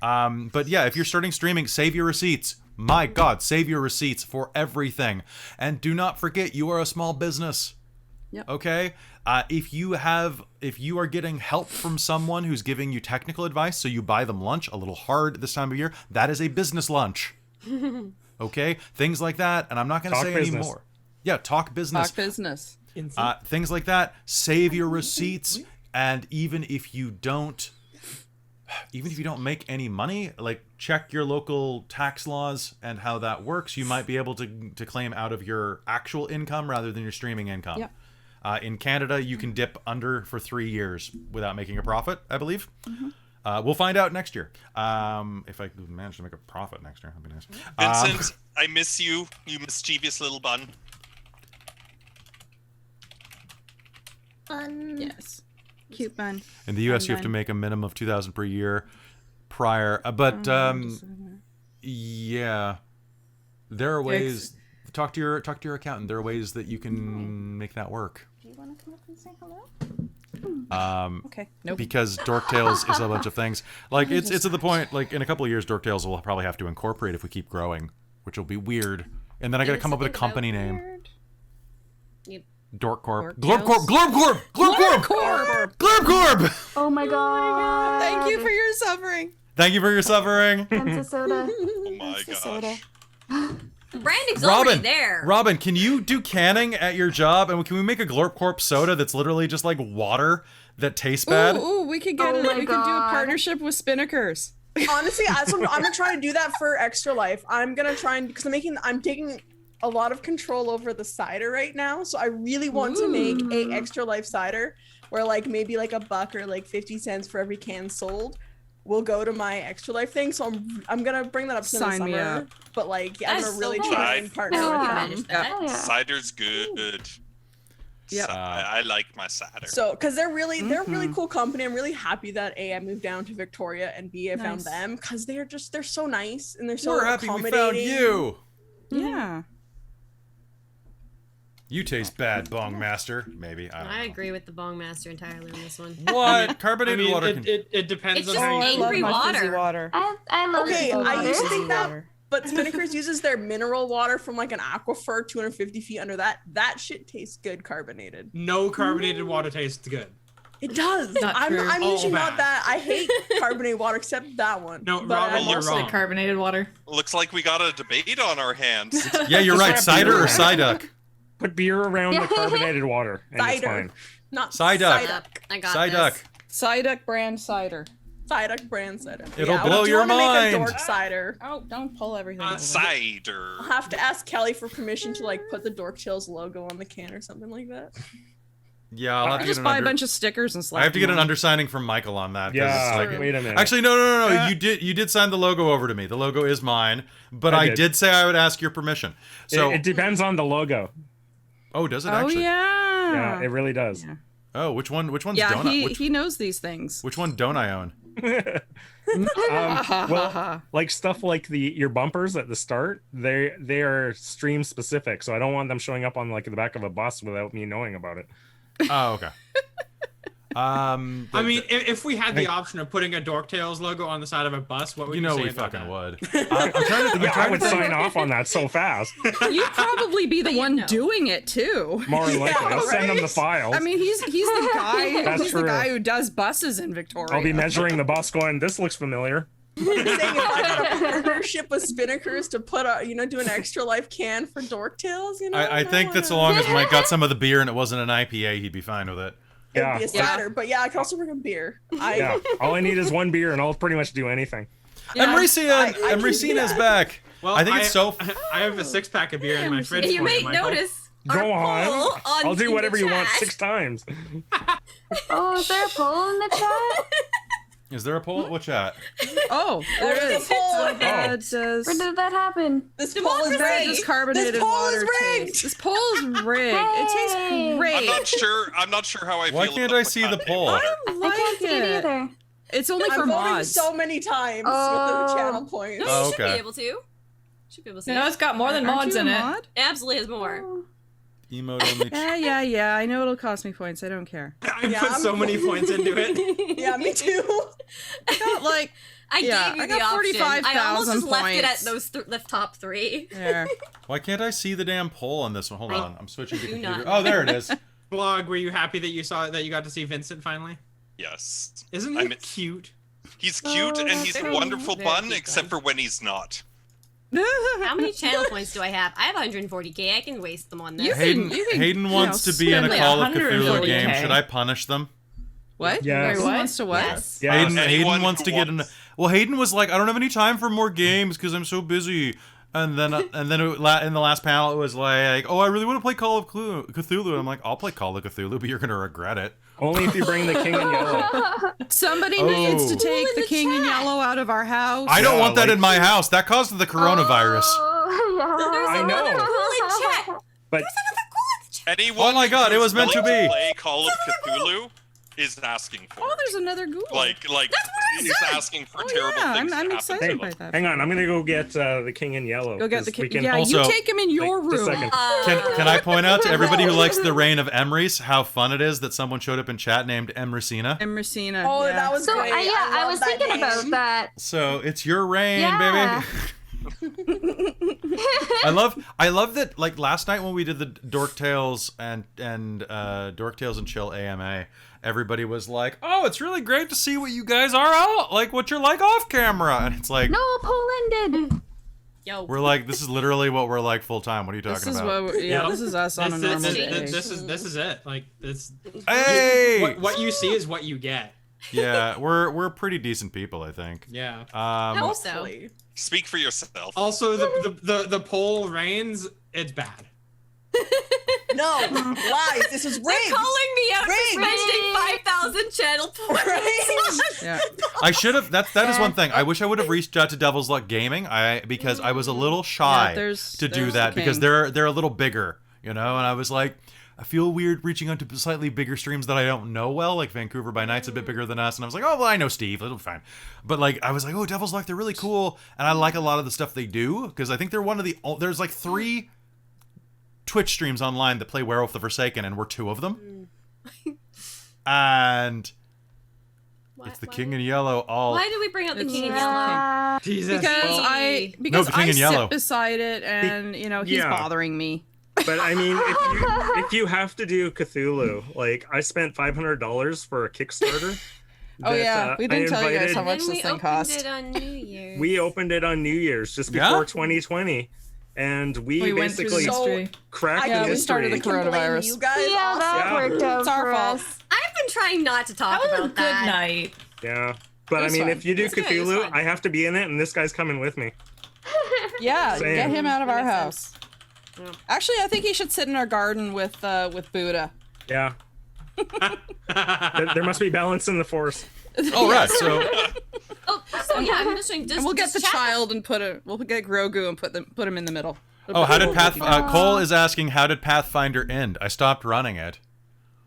But yeah, if you're starting streaming, save your receipts. My God, save your receipts for everything, and do not forget you are a small business. Yep. Okay. If you are getting help from someone who's giving you technical advice, so you buy them lunch a little hard this time of year, that is a business lunch. Okay, things like that, and I'm not going to Talk say business. any more. Yeah, talk business. Talk business. Things like that. Save your receipts, and even if you don't make any money, like check your local tax laws and how that works. You might be able to claim out of your actual income rather than your streaming income. Yep. In Canada, you can dip under for 3 years without making a profit, I believe. We'll find out next year. If I manage to make a profit next year, that'd be nice. Vincent, I miss you, you mischievous little bun. Yes. Cute bun. In the U.S., you have to make a minimum of $2,000 per year prior. But yeah, there are ways. Talk to your accountant. There are ways that you can make that work. Do you want to come up and say hello? Okay. Nope. Because Dork Tales is a bunch of things. Like it's to the point. Like in a couple of years, Dork Tales will probably have to incorporate if we keep growing, which will be weird. And then I got to come up with a company name. Yep. Dork Corp. Dork Glorb Corp. Tales? Glorb Corp. Glorb Corp. Glorb Corp. Oh my god. Thank you for your suffering. Thank you for your suffering. Kansas soda. Oh my soda. gosh. Branding's already there. Robin, can you do canning at your job? And can we make a Glorp Corp soda that's literally just like water that tastes bad? Ooh, we could get Oh my we could do a God. partnership with Spinnakers. Honestly, I'm gonna try to do that for Extra Life. I'm gonna try and because I'm taking a lot of control over the cider right now, so I really want to make a Extra Life cider where like maybe like $1 or like 50 cents for every can sold will go to my Extra Life thing. So I'm gonna bring that up soon in the Sign me summer. up. But like yeah, I'm That's gonna really so try cool. and partner Yeah. with them. Manage that. Oh, yeah. Cider's good. Yep. I like my cider. So, because they're a really cool company. I'm really happy that A, I moved down to Victoria, and B, I found Nice. them because they're so nice and they're so We're happy we found accommodating. you. Yeah. You taste bad, Bong Master. Maybe. I don't know. I agree with the Bong Master entirely on this one. What? I Carbonated mean, water it depends It's on just how you angry my fizzy water. water. I love Okay, fizzy I used to water. think that, but Spinnakers uses their mineral water from like an aquifer 250 feet under that. That shit tastes good carbonated. no carbonated water tastes good. It does. Not I'm true. usually Oh, not bad. that. I hate carbonated water except that one. No, but Robin, I'm you're also- wrong. Like carbonated water. Looks like we got a debate on our hands. Yeah, you're right. Just wrap Cider beer or around. Psyduck? Put beer around the carbonated water, and it's Cider. fine. Not Psyduck. Psyduck. I got Psyduck. this. Psyduck brand cider. Psyduck brand cider. It'll yeah, blow do your want to make mind. a dork cider. Oh, don't pull everything. over. Cider. I'll have to ask Kelly for permission to like put the Dork Tales logo on the can or something like that. Yeah, I'll have to Just get buy a an bunch of stickers and slap I have to get them an on. undersigning from Michael on that. 'cause Yeah, it's like- wait a minute. Actually, no. You did sign the logo over to me. The logo is mine, but I I did. did say I would ask your permission. So, it depends on the logo. oh, does it Oh actually? yeah. Yeah, it really does. Yeah. Oh, which one's Yeah, don't I? he knows these things. Which one don't I own? Well, like stuff like your bumpers at the start, they are stream specific, so I don't want them showing up on like the back of a bus without me knowing about it. Oh, okay. I mean, if we had the option of putting a Dork Tales logo on the side of a bus, what would you say we about fucking that? would. I'm trying to. I would sign off on that so fast. You'd probably be the one doing it too. More than likely, I'll send them the files. I mean, he's the guy. That's He's true. the guy who does buses in Victoria. I'll be measuring the bus, going, "This looks familiar." Saying if I got a partnership with Spinnakers to put do an extra life can for Dork Tales, I think that so long as Mike got some of the beer and it wasn't an IPA, he'd be fine with it. It'd be a cider, but yeah, I can also bring a beer. Yeah, all I need is one beer, and I'll pretty much do anything. Emricina's back. Well, I think it's so. I have a 6-pack of beer in my fridge. You for may Michael. notice. Go on. I'll do whatever you want chat. 6 times. Oh, is there a poll in the chat? Is there a poll? What chat? Oh, there is. It says. Where did that happen? This poll is Where rigged. does carbonated This poll water is rigged. taste? This poll is rigged. It tastes Hey. great. I'm not sure how I feel. Why can't about I see the content. poll? I I can't see it either. It's only for I'm voting mods. so many times with Oh. the channel points. No, Oh, you should okay. be able to. Should be able to. You know, it's got more than Aren't mods you in a it. mod? It absolutely has more. Emote only. Yeah. I know it'll cost me points. I don't care. I Yeah, put I'm so many points into it. Yeah, me too. I got like I Yeah, gave you I the got option. I almost 45,000 just left it at points. those the top 3. there. Why can't I see the damn poll on this one? Hold I on, I'm switching to do computer. not. Oh, there it is. Blogg, were you happy that you got to see Vincent finally? Yes. Isn't he cute? He's cute and he's a very- wonderful very bun, cute except for when he's not. How many channel points do I have? I have 140k. I can waste them on this. You Hayden, you can, Hayden wants to be in a spend Call of 140K. Cthulhu game. Should I punish them? What? Yes. Who wants to what? Yes. Yeah. Hayden Anyone wants who to get in. wants- Well, Hayden was like, I don't have any time for more games because I'm so busy. And then in the last panel, it was like, oh, I really want to play Call of Cthulhu. And I'm like, I'll play Call of Cthulhu, but you're gonna regret it. Only if you bring the king in yellow. Somebody Oh. needs to take in the the king in chat. yellow out of our house. I don't Yeah, want that like- in my house. That caused the coronavirus. Oh, I know. Cool in chat. But Anyone Oh my God, it who's was meant to willing be. play Call of Cthulhu is asking for Oh, it. there's another ghoul. Like he's asking for Oh, terrible yeah, things I'm to excited happen by to him. that. hang on, I'm gonna go get the king in yellow. Go get 'cause the we king. can- Yeah, Also- you take him in your Wait, just a room. second. Can I point out to everybody who likes the reign of Emrys how fun it is that someone showed up in chat named Emrysina? And Messina. Oh, yeah. that was So great. I love was that thinking name. about that. So it's your reign, Yeah. baby. I love that. Like last night when we did the Dork Tales and Dork Tales and Chill AMA, everybody was like, "Oh, it's really great to see what you guys are out, like what you're like off camera." And it's like, No, poll ended. Yo. we're like, this is literally what we're like full time. What are you This talking is about? what. Yeah, this is us on a normal day. This is it. Like it's Hey, what you see is what you get. yeah, we're pretty decent people, I think. Yeah. Hope so. Hopefully. Speak for yourself. Also, the poll reigns. It's bad. No, lies. This was They're rigged. calling me out for Rigged. spending 5,000 channel points. Rigged. Yeah. I should have. That is one thing. I wish I would have reached out to Devil's Luck Gaming. because I was a little shy Yeah, there's- to do there's that the because king. they're a little bigger, you know. And I was like, I feel weird reaching out to slightly bigger streams that I don't know well. Like Vancouver by Night's a bit bigger than us, and I was like, oh well, I know Steve, it'll be fine. But like, I was like, oh, Devil's Luck, they're really cool, and I like a lot of the stuff they do because I think they're one of the. There's like 3 Twitch streams online that play Werewolf the Forsaken, and we're 2 of them. And it's the King in Yellow. All Why did we bring up the It's King in the Yellow? Yeah. Jesus. Because Hey. because the king I in yellow. sit beside it, and you know he's Yeah. bothering me. But I mean, if you have to do Cthulhu, like I spent $500 for a Kickstarter. Oh that, yeah, we didn't I tell you guys invited- how much Then we this thing opened cost. it on New Year's. We opened it on New Year's just Yeah? before 2020, and we We went through the basically mystery. cracked Yeah, the we started mystery. the I can blame coronavirus. You guys. Yeah, that Yeah. worked out It's our for fault. us. I've been trying not to talk That was a about good that. night. Yeah, but I was mean, fun. if you do It was good, it was Cthulhu, fun. I have to be in it, and this guy's coming with me. Yeah, Same. get him out of That our makes house. Actually, I think he should sit in our garden with Buddha. Yeah. There must be balance in the force. Oh right, so Oh, so yeah, I'm just saying. And we'll get the child and we'll get Grogu and put him in the middle. how did Cole is asking how did Pathfinder end? I stopped running it.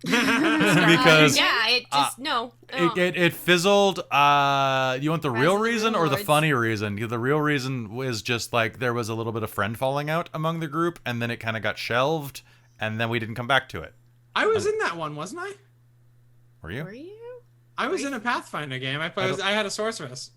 because yeah, it just no. it fizzled. You want the Rise real of the reason Rune or the Lords. funny reason? The real reason was just like there was a little bit of friend falling out among the group, and then it kind of got shelved, and then we didn't come back to it. I was in that one, wasn't I? Were you? Were you? I was in a Pathfinder game. I had a sorceress.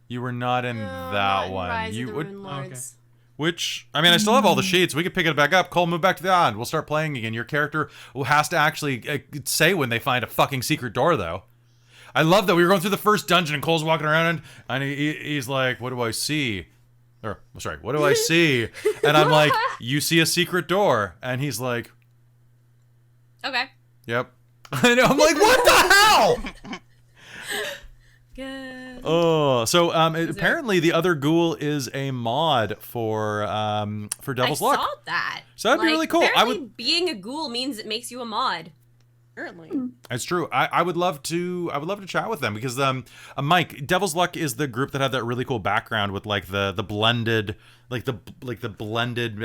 You were not in No, that not in one. Rise You of the would. Rune Lords. Which, I mean, I still have all the sheets. We could pick it back up. Cole, move back to the island. We'll start playing again. Your character has to actually say when they find a fucking secret door, though. I love that we were going through the first dungeon and Cole's walking around and he's like, what do I see? Or, sorry, what do I see? And I'm like, you see a secret door. And he's like, Okay. yep. And I'm like, what the hell? Good. Oh, so apparently the other ghoul is a mod for Devil's Luck. I saw that. So that'd be really cool. Apparently being a ghoul means it makes you a mod. Apparently. It's true. I would love to chat with them because Mike, Devil's Luck is the group that had that really cool background with like the blended blended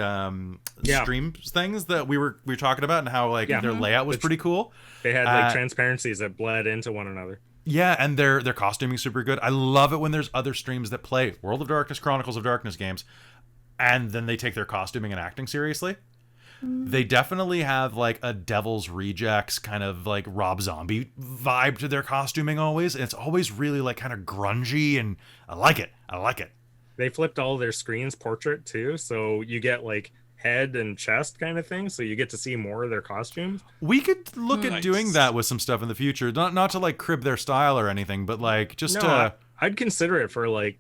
streams things that we were talking about and how like their layout was pretty cool. They had like transparencies that bled into one another. Yeah, and their costuming is super good. I love it when there's other streams that play World of Darkness, Chronicles of Darkness games, and then they take their costuming and acting seriously. They definitely have like a Devil's Rejects kind of like Rob Zombie vibe to their costuming always. And it's always really like kind of grungy, and I like it. They flipped all their screens portrait too, so you get like head and chest kind of thing, so you get to see more of their costumes. We could look at doing that with some stuff in the future. Not to like crib their style or anything, but like just to... I'd consider it for like,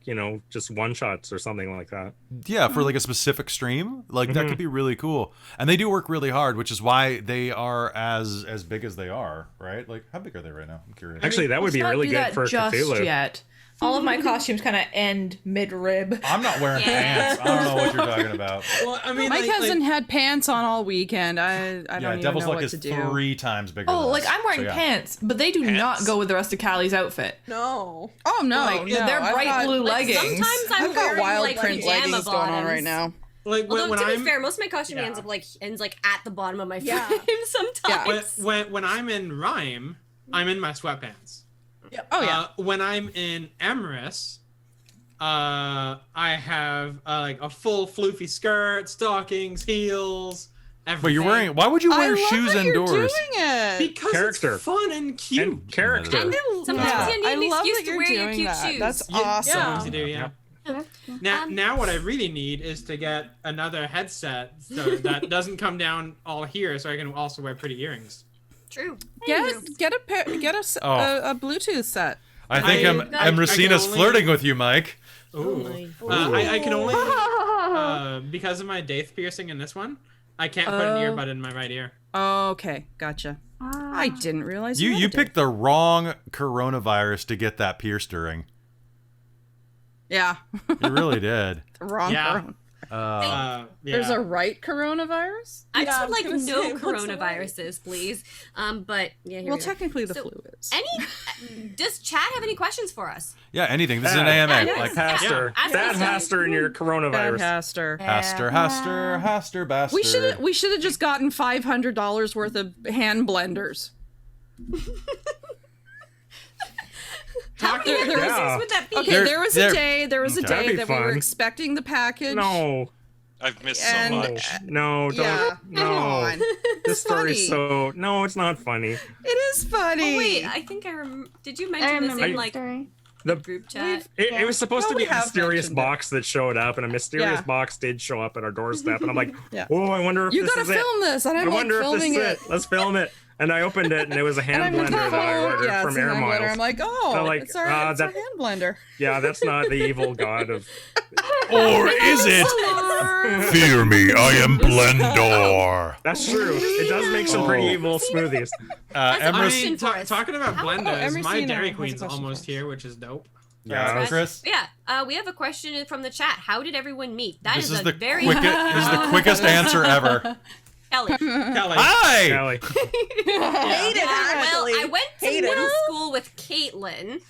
just one shots or something like that. Yeah, for like a specific stream. Like that could be really cool. And they do work really hard, which is why they are as big as they are, right? Like how big are they right now? I'm curious. Actually, that would be really good for just Cthulhu. Yet. All of my costumes kind of end mid-rib. I'm not wearing pants. I don't know what you're talking about. Well, I mean, My cousin had pants on all weekend. I don't even Devil's know Luck what is to do. 3 times bigger. Oh, than like us. I'm wearing So, yeah. pants, but they do not go with the rest of Callie's outfit. No. Oh no, Like, no, they're I've bright got- blue Like, leggings. sometimes I'm I've got wearing wild like print pajama leggings going on right bottoms. now. like Although when to be I'm fair, most of my costume ends at the bottom of my frame Yeah. sometimes. when I'm in Rhyme, I'm in my sweatpants. Oh yeah. When I'm in Emrys, I have like a full floofy skirt, stockings, heels, everything. But you're wearing. Why would you wear shoes that indoors? You're doing it. Because Character. it's fun and cute. And character. And sometimes Yeah. you need I an love excuse that to you're wear your doing cute that. shoes. That's Yeah, awesome. to do, yeah. Yeah. Now what I really need is to get another headset so that doesn't come down all here, so I can also wear pretty earrings. True. Get a Bluetooth set. I think I Emracina's can only- flirting with you, Mike. Ooh. I can only because of my daith piercing in this one, I can't put an earbud in my right ear. Okay, gotcha. I didn't realize You had to. picked the wrong coronavirus to get that pierced earring. Yeah. You really did. The wrong Yeah. corona. Yeah. There's a right coronavirus? I Yeah, just I would was like gonna no say, what's the coronaviruses, please. But yeah, here Well, we go. technically the So, flu is. Does Chad have any questions for us? Yeah, anything. This is an Bad. AMA. Yeah, like Haster. Yeah. Bad Yeah. Haster in your Bad coronavirus. Haster. Haster, bastard. We should have just gotten $500 worth of hand blenders. How many There- episodes yeah. would that be? Okay, There- there was there- a day That'd that be we were fun. expecting the package. No. I've missed And- so much. No, don't. Yeah, no. come on. This It's story's funny. so. No, it's not funny. It is funny. Oh, wait, I think I did you I mention this remember in the like story. The group chat? It was supposed Well, to be we a have mysterious mentioned it. box that showed up, and a mysterious Yeah. box did show up at our doorstep, and I'm like, Yeah. oh, I wonder if You this gotta is it. film this, and I I'm like wonder if this filming is it. it. Let's film it. And I opened it, and it was a And hand I'm with blender the that I phone. ordered Yeah, from it's an Air hand blender. Miles. I'm like, oh, I'm like, it's our hand blender. Yeah, that's not the evil god of. Or is it? Fear me, I am Blendor. That's true. It does make some pretty evil smoothies. I Emrys, mean, talking about blenders, my Emerson Dairy has a Queen's question almost for here, which is dope. Yeah. Chris. Yeah, we have a question from the chat. How did everyone meet? That This is is a the very quickest answer ever. Kelly. Kelly. Hi. Kelly. Hate it, Well, actually. I went to Hate it. middle school with Caitlin.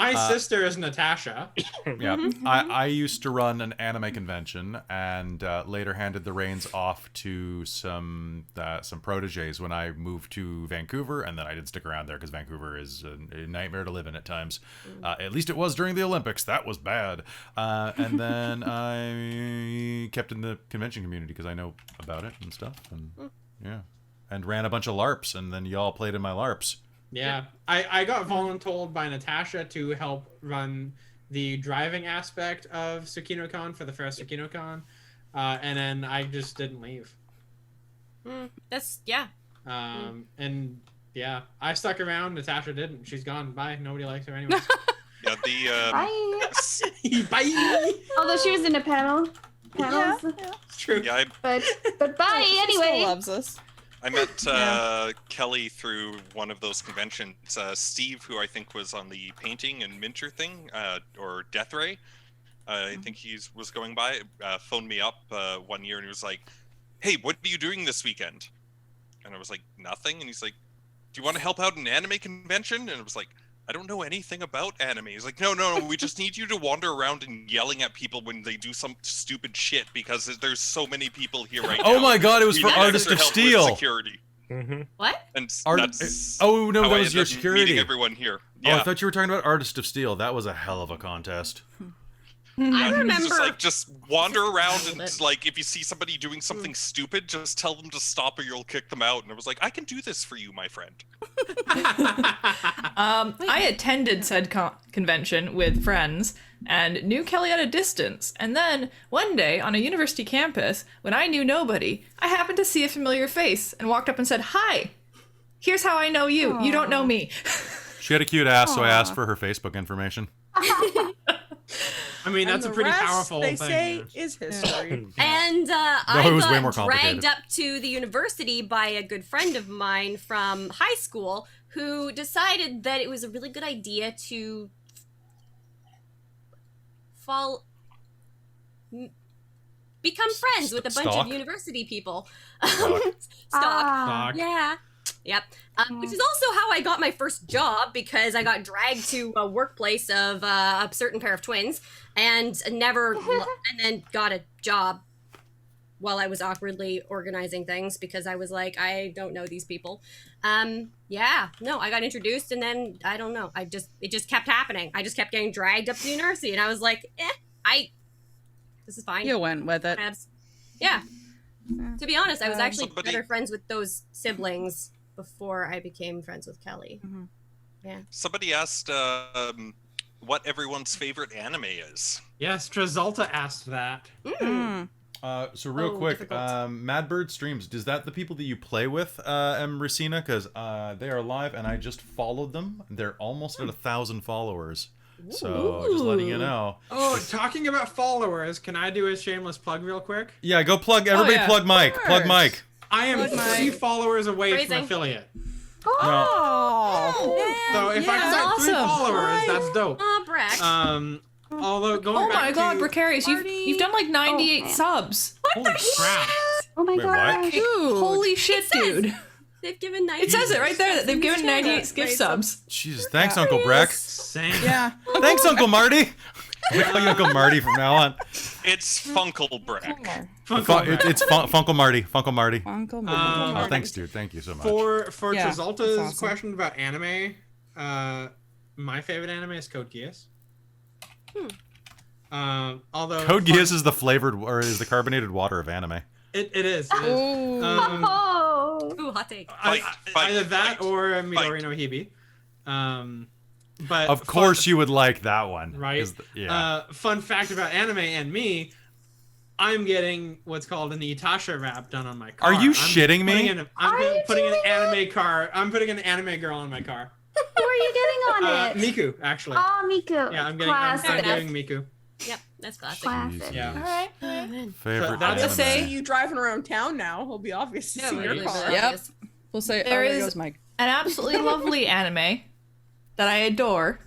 My sister is Natasha. Yeah, I used to run an anime convention, and later handed the reins off to some proteges when I moved to Vancouver, and then I didn't stick around there because Vancouver is a nightmare to live in at times. At least it was during the Olympics. That was bad. And then I kept in the convention community because I know about it and stuff, and yeah, and ran a bunch of LARPs, and then y'all played in my LARPs. Yeah, I got voluntold by Natasha to help run the driving aspect of SukinoCon for the first SukinoCon, and then I just didn't leave. That's yeah. And yeah, I stuck around. Natasha didn't. She's gone. Bye. Nobody likes her anyway. Yeah, the Bye. Bye. Although she was in a panels. Yeah. It's true. yeah, But bye She anyway. still loves us. I met Kelly through one of those conventions. Steve, who I think was on the painting and miniature thing, or Death Ray, I think he was going by, phoned me up one year and he was like, "Hey, what are you doing this weekend?" And I was like, "Nothing." And he's like, "Do you want to help out an anime convention?" And I was like, "I don't know anything about anime." He's like, no, we just need you to wander around and yelling at people when they do some stupid shit because there's so many people here right now. Oh my god, it was We for need Artist extra of help with Steel. Security. What? And Art- that's oh no, how that I was ended your up security. meeting everyone here. Oh, Yeah. I thought you were talking about Artist of Steel. That was a hell of a contest. I It's remember. just like, just wander around and It. like, if you see somebody doing something stupid, just tell them to stop or you'll kick them out. And I was like, I can do this for you, my friend. I attended said convention with friends and knew Kelly at a distance. And then one day on a university campus, when I knew nobody, I happened to see a familiar face and walked up and said, "Hi, here's how I know you. You don't know me." She had a cute ass, so I asked for her Facebook information. I mean, that's a And the pretty rest, powerful they thing. say is history. And it I was way more got complicated. dragged up to the university by a good friend of mine from high school who decided that it was a really good idea to become friends with a bunch Stalk? of university people. Stalk. Ah. Yeah. Yep. Which is also how I got my first job, because I got dragged to a workplace of a certain pair of twins and then got a job while I was awkwardly organizing things because I was like, I don't know these people. Yeah, no, I got introduced and then I don't know. It just kept happening. I just kept getting dragged up to the university and I was like, this is fine. You went with it. Yeah. To be honest, I was actually Somebody- better friends with those siblings before I became friends with Kelly. Somebody asked what everyone's favorite anime is. Yes, Trazulta asked that. So real Oh, quick, difficult. Madbird streams. Is that the people that you play with, Racina? Because they are live, and I just followed them. They're almost at 1,000 followers. So just letting you know. Oh, talking about followers, can I do a shameless plug real quick? Yeah, go plug. Everybody, yeah. plug Mike. Of Plug course. Mike. I am Plug 3 Mike. followers away Phrasing. from affiliate. Oh. So if I can get 3 awesome. followers, that's dope. Aw, Breck. Although going Oh back my god, to Precarious, you've done like 98 man. subs. holy crap. Oh my Wait, what? gosh. Dude. Holy shit, dude. They've given 90. It says it right there that they've given 98 gift subs. Jesus, thanks, Uncle Breck. Same. Yeah. Thanks, Uncle Marty. We call you Uncle Marty from now on. It's Funkelbreck. It's Funkle Marty. Funkle Marty. Uncle Oh, thanks, dude. Thank you so much. For Yeah, Trazulta's that's awesome. question about anime, my favorite anime is Code Geass. Although Code Geass is the flavored or is the carbonated water of anime. it is. Oh. Ooh, hot take. Fight, Either that fight, or fight. Midori no Hibi. But Of course, you would like that one, right? Yeah. Fun fact about anime and me, I'm getting what's called an Itasha wrap done on my car. Are you I'm shitting me? putting an anime car. I'm putting an anime girl on my car. Who are you getting on it? Miku, actually. Oh, Miku. Yeah, I'm Classic. getting Miku. Yep, that's classic. Classic. Yeah. Alright. Favorite So that's anime. a say- See you driving around town now. It'll be obvious to see your really, car. really Yep. is. We'll say There there is- goes Mike. An absolutely lovely anime that I adore.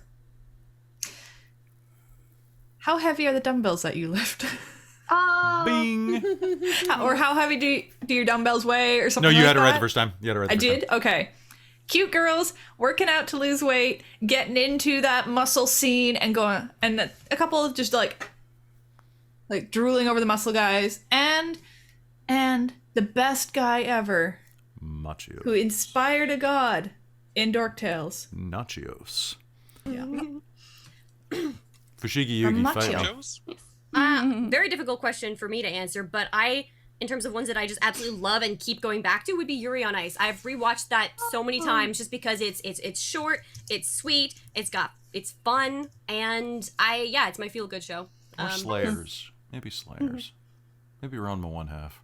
How heavy are the dumbbells that you lift? Oh. Bing. Or how heavy do your dumbbells weigh or No, something you like had it right that? the first time. You had it right the I first time. did? Okay. cute girls working out to lose weight, getting into that muscle scene and going, and a couple of just like drooling over the muscle guys, and the best guy ever, Macho. who inspired a god in Dork Tales. Nachios. Yeah. Fushigi Yugi, fight me. Joe's? Very difficult question for me to answer, but in terms of ones that I just absolutely love and keep going back to, would be Yuri on Ice. I've rewatched that so many times just because it's short, it's sweet, it's fun, and it's my feel good show. Or Slayers. Maybe Slayers. Maybe around my one half.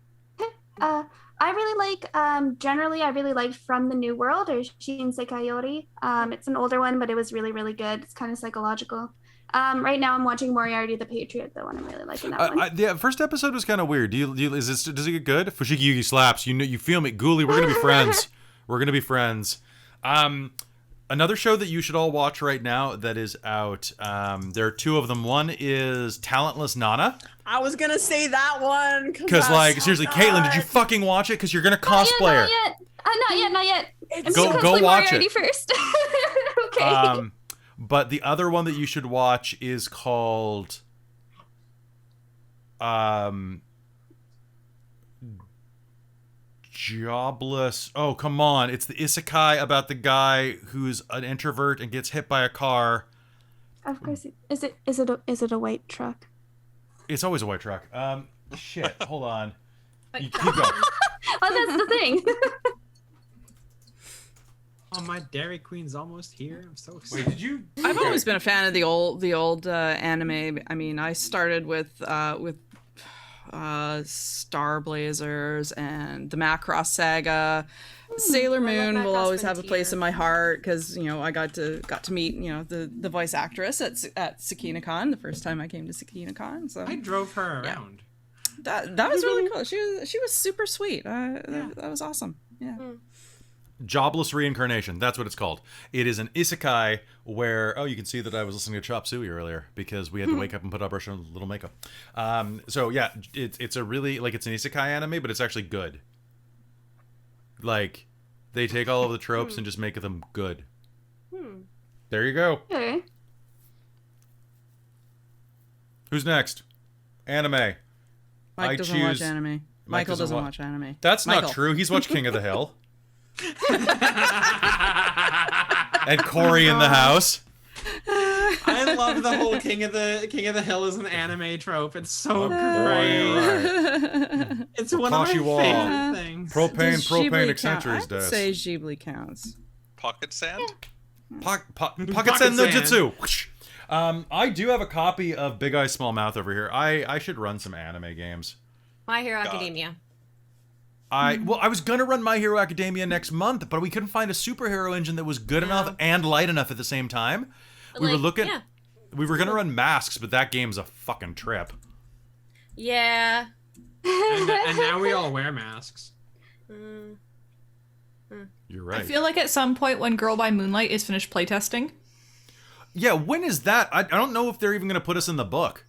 I really like, generally, I really liked From the New World, or Shinsei Kayori. It's an older one, but it was really, really good. It's kind of psychological. Right now I'm watching Moriarty the Patriot, though, and I'm really liking that one. The first episode was kind of weird. Does it get good? Fushigi Yugi slaps. You feel me? Ghoulie, we're going to be friends. We're going to be friends. Another show that you should all watch right now that is out, there are two of them. One is Talentless Nana. I was gonna say that one. Because, seriously, Caitlin, did you fucking watch it? Because you're going to cosplay her. Not yet. Go watch Moriarty it. First. Okay. But the other one that you should watch is called Jobless. Oh, come on. It's the isekai about the guy who's an introvert and gets hit by a car. Of course. Is it a white truck? It's always a white truck. Shit. Hold on. You keep going. Oh, that's the thing. Oh, my Dairy Queen's almost here. I'm so excited. Wait, did you? I've always been a fan of the old anime. I mean, I started with Star Blazers and the Macross Saga. Sailor Moon will always have a place in my heart because I got to meet the voice actress at SakinaCon the first time I came to SakinaCon. So I drove her around. That was really cool. She was super sweet. That was awesome. Yeah. Jobless Reincarnation. That's what it's called. It is an isekai where, you can see that I was listening to Chop Suey earlier because we had to wake up and put up our little makeup. So yeah, it's a really, it's an isekai anime, but it's actually good. Like, they take all of the tropes and just make them good. There you go. Okay. Who's next? Anime. Mike doesn't watch anime. Michael doesn't watch anime. That's not true. He's watched King of the Hill. And Corey in the house. I love the whole King of the Hill as an anime trope. It's so great. Right. It's one of my favorite things. Propane Accenture's I'd desk. say Ghibli counts. Pocket Sand? Pocket Sen no Jutsu. I do have a copy of Big Eye Small Mouth over here. I should run some anime games. My Hero Academia. I was gonna run My Hero Academia next month, but we couldn't find a superhero engine that was good enough and light enough at the same time. We were gonna run Masks, but that game's a fucking trip. Yeah. And now we all wear masks. You're right. I feel like at some point when Girl by Moonlight is finished playtesting. Yeah, when is that? I don't know if they're even gonna put us in the book.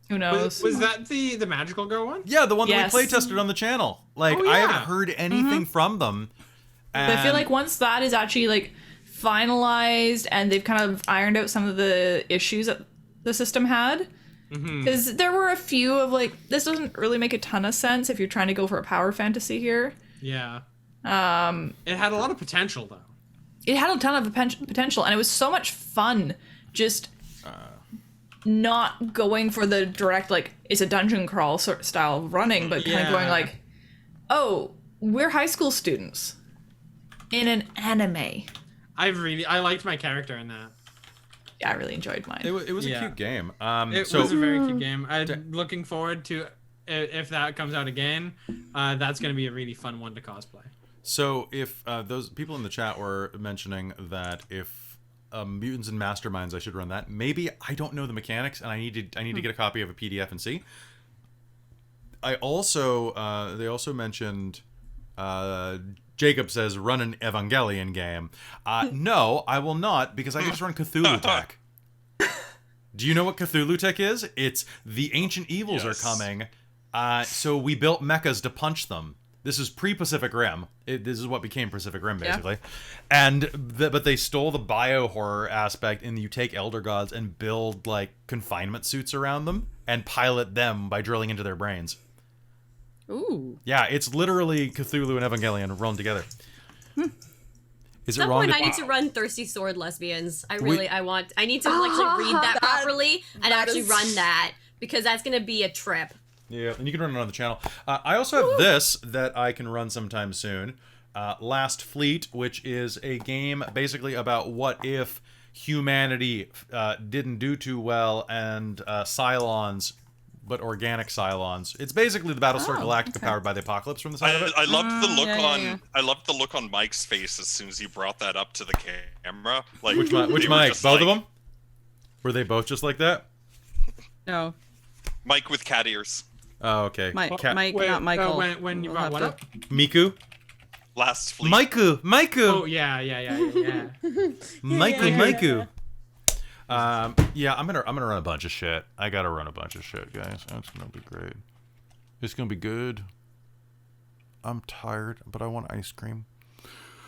Who knows? Was that the Magical Girl one? Yeah, the one that we playtested on the channel. I haven't heard anything from them. But I feel like once that is actually finalized and they've kind of ironed out some of the issues that the system had, because there were a few of this doesn't really make a ton of sense if you're trying to go for a power fantasy here. Yeah. It had a lot of potential though. It had a ton of potential, and it was so much fun just not going for the direct it's a dungeon crawl sort of style of running, but kind of going oh, we're high school students in an anime. I liked my character in that. Yeah, I really enjoyed mine. It was a cute game. It was a very cute game. I'm looking forward to if that comes out again. That's going to be a really fun one to cosplay. So if those people in the chat were mentioning that if Mutants and Masterminds, I should run that. Maybe I don't know the mechanics, and I need to get a copy of a PDF and see. I also they also mentioned Jacob says run an Evangelion game. No, I will not because I just run Cthulhu Tech. Do you know what Cthulhu Tech is? It's the ancient evils are coming, so we built mechas to punch them. This is pre-Pacific Rim. This is what became Pacific Rim, basically. And but they stole the bio-horror aspect, and you take Elder Gods and build, like, confinement suits around them and pilot them by drilling into their brains. Ooh. Yeah, it's literally Cthulhu and Evangelion rolled together. Is it At some wrong point, to... I need to run Thirsty Sword Lesbians. I need to actually read that properly and actually run that, because that's going to be a trip. Yeah, and you can run it on the channel. I also have this that I can run sometime soon. Last Fleet, which is a game basically about what if humanity didn't do too well and Cylons, but organic Cylons. It's basically the Battlestar Galactica powered by the apocalypse from the side of it. I loved the look yeah. I loved the look on Mike's face as soon as you brought that up to the camera. Like, Which they were Mike? just Both like- of them? Were they both just like that? No. Mike with cat ears. Oh, okay. Mike, Wait, not Michael. when you We'll brought have what to- up? Miku? Last Fleet. Maiku! Oh yeah. Maiku! Yeah, I'm gonna run a bunch of shit. I gotta run a bunch of shit, guys. That's gonna be great. It's gonna be good. I'm tired, but I want ice cream.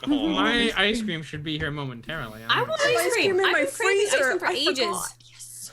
Oh, My ice cream should be here momentarily. I want ice cream. in I've my been craving ice freezer. cream for I ages. forgot. Yes.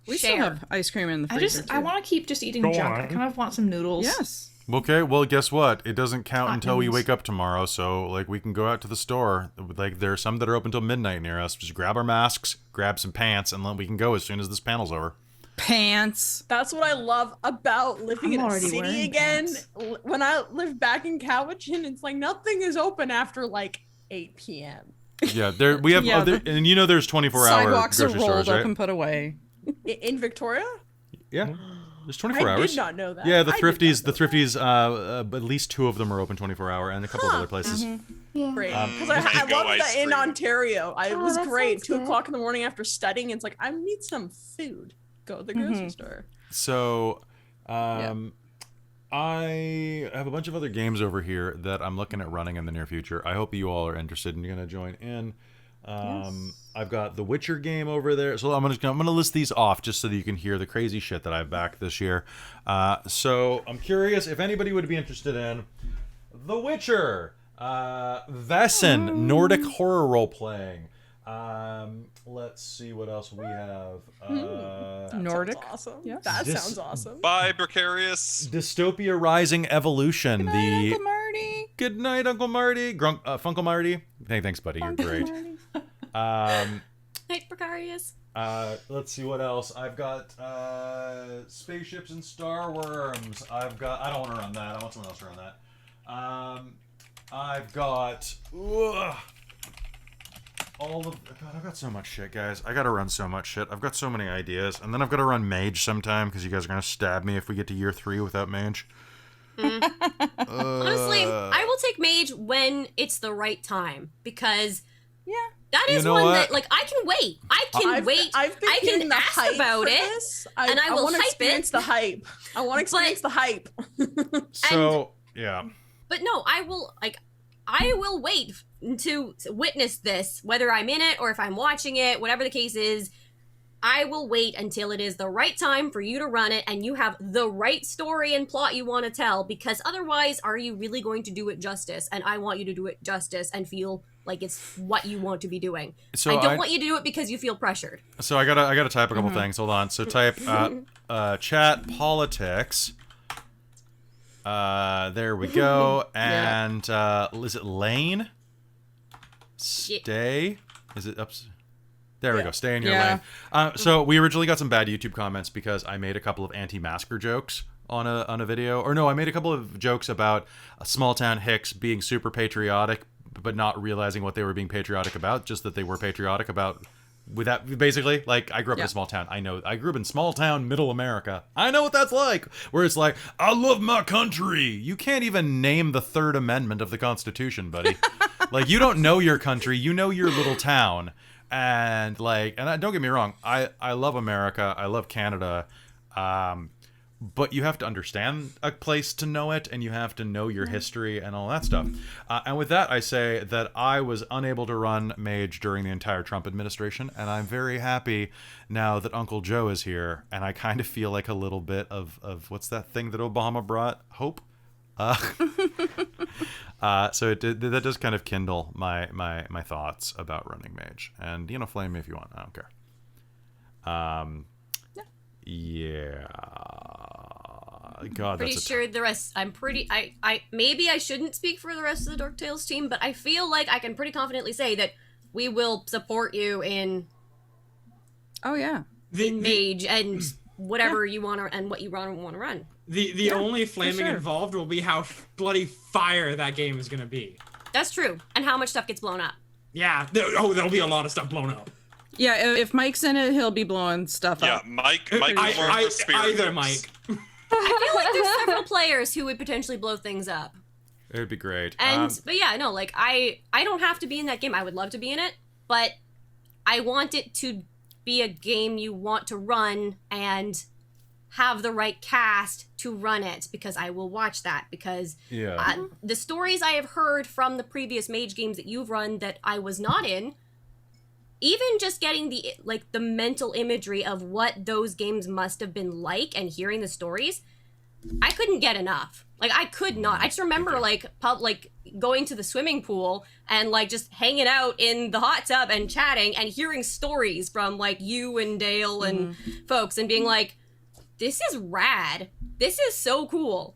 We still have ice cream in the freezer. I want to keep just eating Go junk. I on. kind of want some noodles. Yes. Okay, well, guess what? It doesn't count Hot until we noodles. wake up tomorrow, so, like, we can go out to the store. Like, there are some that are open till midnight near us. Just grab our masks, grab some pants, and then we can go as soon as this panel's over. Pants. That's what I love about living I'm in a already city wearing again. pants. When I lived back in Cowichan, it's like nothing is open after like 8 p.m. Yeah, we have Yeah, other, and you know there's 24-hour Sidewalks are grocery rolled stores, up right? and put away. In Victoria? Yeah, there's 24 I hours. did not know that. Yeah, the I did not Thrifties, know at least 2 of them are open 24-hour, and a couple of other places. Yeah. Great. Um, Because Mango I loved ice that in cream. Ontario. It Oh, was that great. sounds 2 good. o'clock in the morning after studying, it's like, I need some food. Go to the grocery store. So, I have a bunch of other games over here that I'm looking at running in the near future. I hope you all are interested and you're going to join in. I've got the Witcher game over there. So I'm gonna list these off just so that you can hear the crazy shit that I've backed this year. So I'm curious if anybody would be interested in The Witcher, Vaesen, Nordic horror role playing. Let's see what else we have. Nordic. Sounds awesome. Yeah. That This- sounds awesome. Bye, Precarious. Dystopia Rising Evolution. The Uncle Marty. Good night, Uncle Marty. Funkle Marty. Hey, thanks, buddy. You're great. Night Precarious. Let's see what else. I've got Spaceships and Star Worms. I don't want to run that. I want someone else to run that. I've got I've got so much shit, guys. I gotta run so much shit. I've got so many ideas, and then I've got to run Mage sometime because you guys are gonna stab me if we get to year 3 without Mage. Honestly, I will take Mage when it's the right time, because that You is know one what? that, like, I can wait. I can wait. I've been I getting can the ask hype about for it, this. and I will want to hype experience it. the hype. I want to experience the hype. So yeah. But no, I will wait to witness this, whether I'm in it or if I'm watching it, whatever the case is. I will wait until it is the right time for you to run it and you have the right story and plot you want to tell, because otherwise, are you really going to do it justice? And I want you to do it justice and feel like it's what you want to be doing. So I don't want you to do it because you feel pressured. So I gotta type a couple things. Hold on. So type chat politics. There we go. And is it Lane? Stay. Is it up? There we go. Stay in your lane. So we originally got some bad YouTube comments because I made a couple of anti-masker jokes on a video. Or no, I made a couple of jokes about small town hicks being super patriotic, but not realizing what they were being patriotic about. Just that they were patriotic about. With that, basically, like, I grew up in a small town. I grew up in small town, middle America. I know what that's like. Where it's like, I love my country. You can't even name the 3rd Amendment of the Constitution, buddy. Like, you don't know your country. You know your little town. And don't get me wrong, I love America, I love Canada, but you have to understand a place to know it, and you have to know your history and all that stuff. And with that, I say that I was unable to run Mage during the entire Trump administration, and I'm very happy now that Uncle Joe is here, and I kind of feel like a little bit of what's that thing that Obama brought? Hope? So that does kind of kindle my thoughts about running mage, and flame me if you want. I don't care. Yeah. God, Pretty that's sure the rest. I'm pretty. I maybe I shouldn't speak for the rest of the Dork Tales team, but I feel like I can pretty confidently say that we will support you in. Oh yeah. In mage and whatever you want to and what you want to run. The only flaming involved will be how bloody fire that game is gonna be. That's true, and how much stuff gets blown up. Yeah. There'll be a lot of stuff blown up. Yeah, if Mike's in it, he'll be blowing stuff up. Yeah, Mike more of the spirit. Either Mike. I feel like there's several players who would potentially blow things up. It would be great. And but yeah, no, like I don't have to be in that game. I would love to be in it, but I want it to be a game you want to run and have the right cast to run it, because I will watch that, because the stories I have heard from the previous mage games that you've run that I was not in, even just getting the mental imagery of what those games must have been like and hearing the stories, I couldn't get enough. Like, I could not. I just remember like going to the swimming pool and like just hanging out in the hot tub and chatting and hearing stories from like you and Dale and folks and being like, this is rad. This is so cool.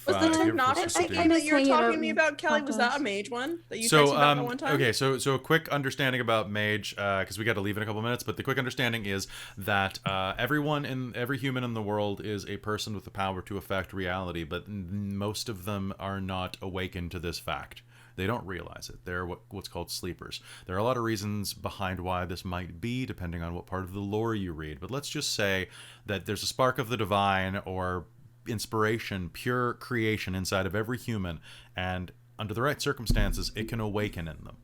Was the technology game that you were talking to me about, Kelly, was that a mage one that you texted about that one time? Okay, so a quick understanding about mage, because we got to leave in a couple minutes, but the quick understanding is that every human in the world is a person with the power to affect reality, but most of them are not awakened to this fact. They don't realize it. They're what's called sleepers. There are a lot of reasons behind why this might be, depending on what part of the lore you read, but let's just say that there's a spark of the divine or inspiration, pure creation inside of every human, and under the right circumstances, it can awaken in them.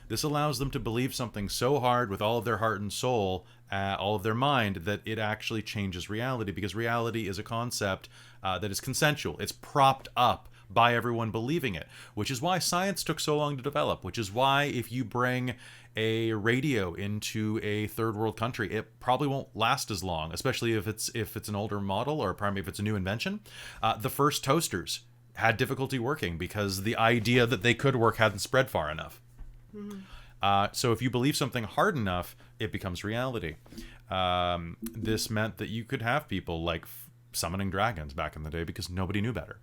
This allows them to believe something so hard with all of their heart and soul, all of their mind, that it actually changes reality, because reality is a concept that is consensual. It's propped up by everyone believing it, which is why science took so long to develop, which is why if you bring a radio into a third world country, it probably won't last as long, especially if it's an older model, or probably if it's a new invention. The first toasters had difficulty working because the idea that they could work hadn't spread far enough. So if you believe something hard enough, it becomes reality. This meant that you could have people like summoning dragons back in the day because nobody knew better.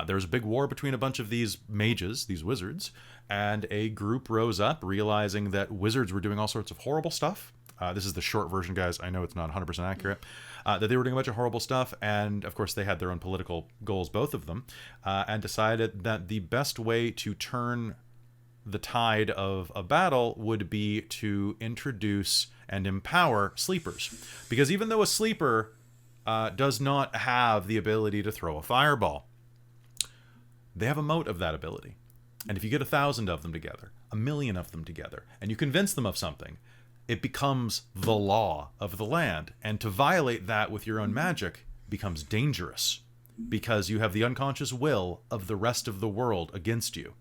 There was a big war between a bunch of these mages, these wizards, and a group rose up realizing that wizards were doing all sorts of horrible stuff. This is the short version, guys. I know it's not 100% accurate. That they were doing a bunch of horrible stuff, and of course they had their own political goals, both of them, and decided that the best way to turn the tide of a battle would be to introduce and empower sleepers. Because even though a sleeper does not have the ability to throw a fireball, they have a mote of that ability. And if you get 1,000 of them together, 1,000,000 of them together, and you convince them of something, it becomes the law of the land. And to violate that with your own magic becomes dangerous, because you have the unconscious will of the rest of the world against you.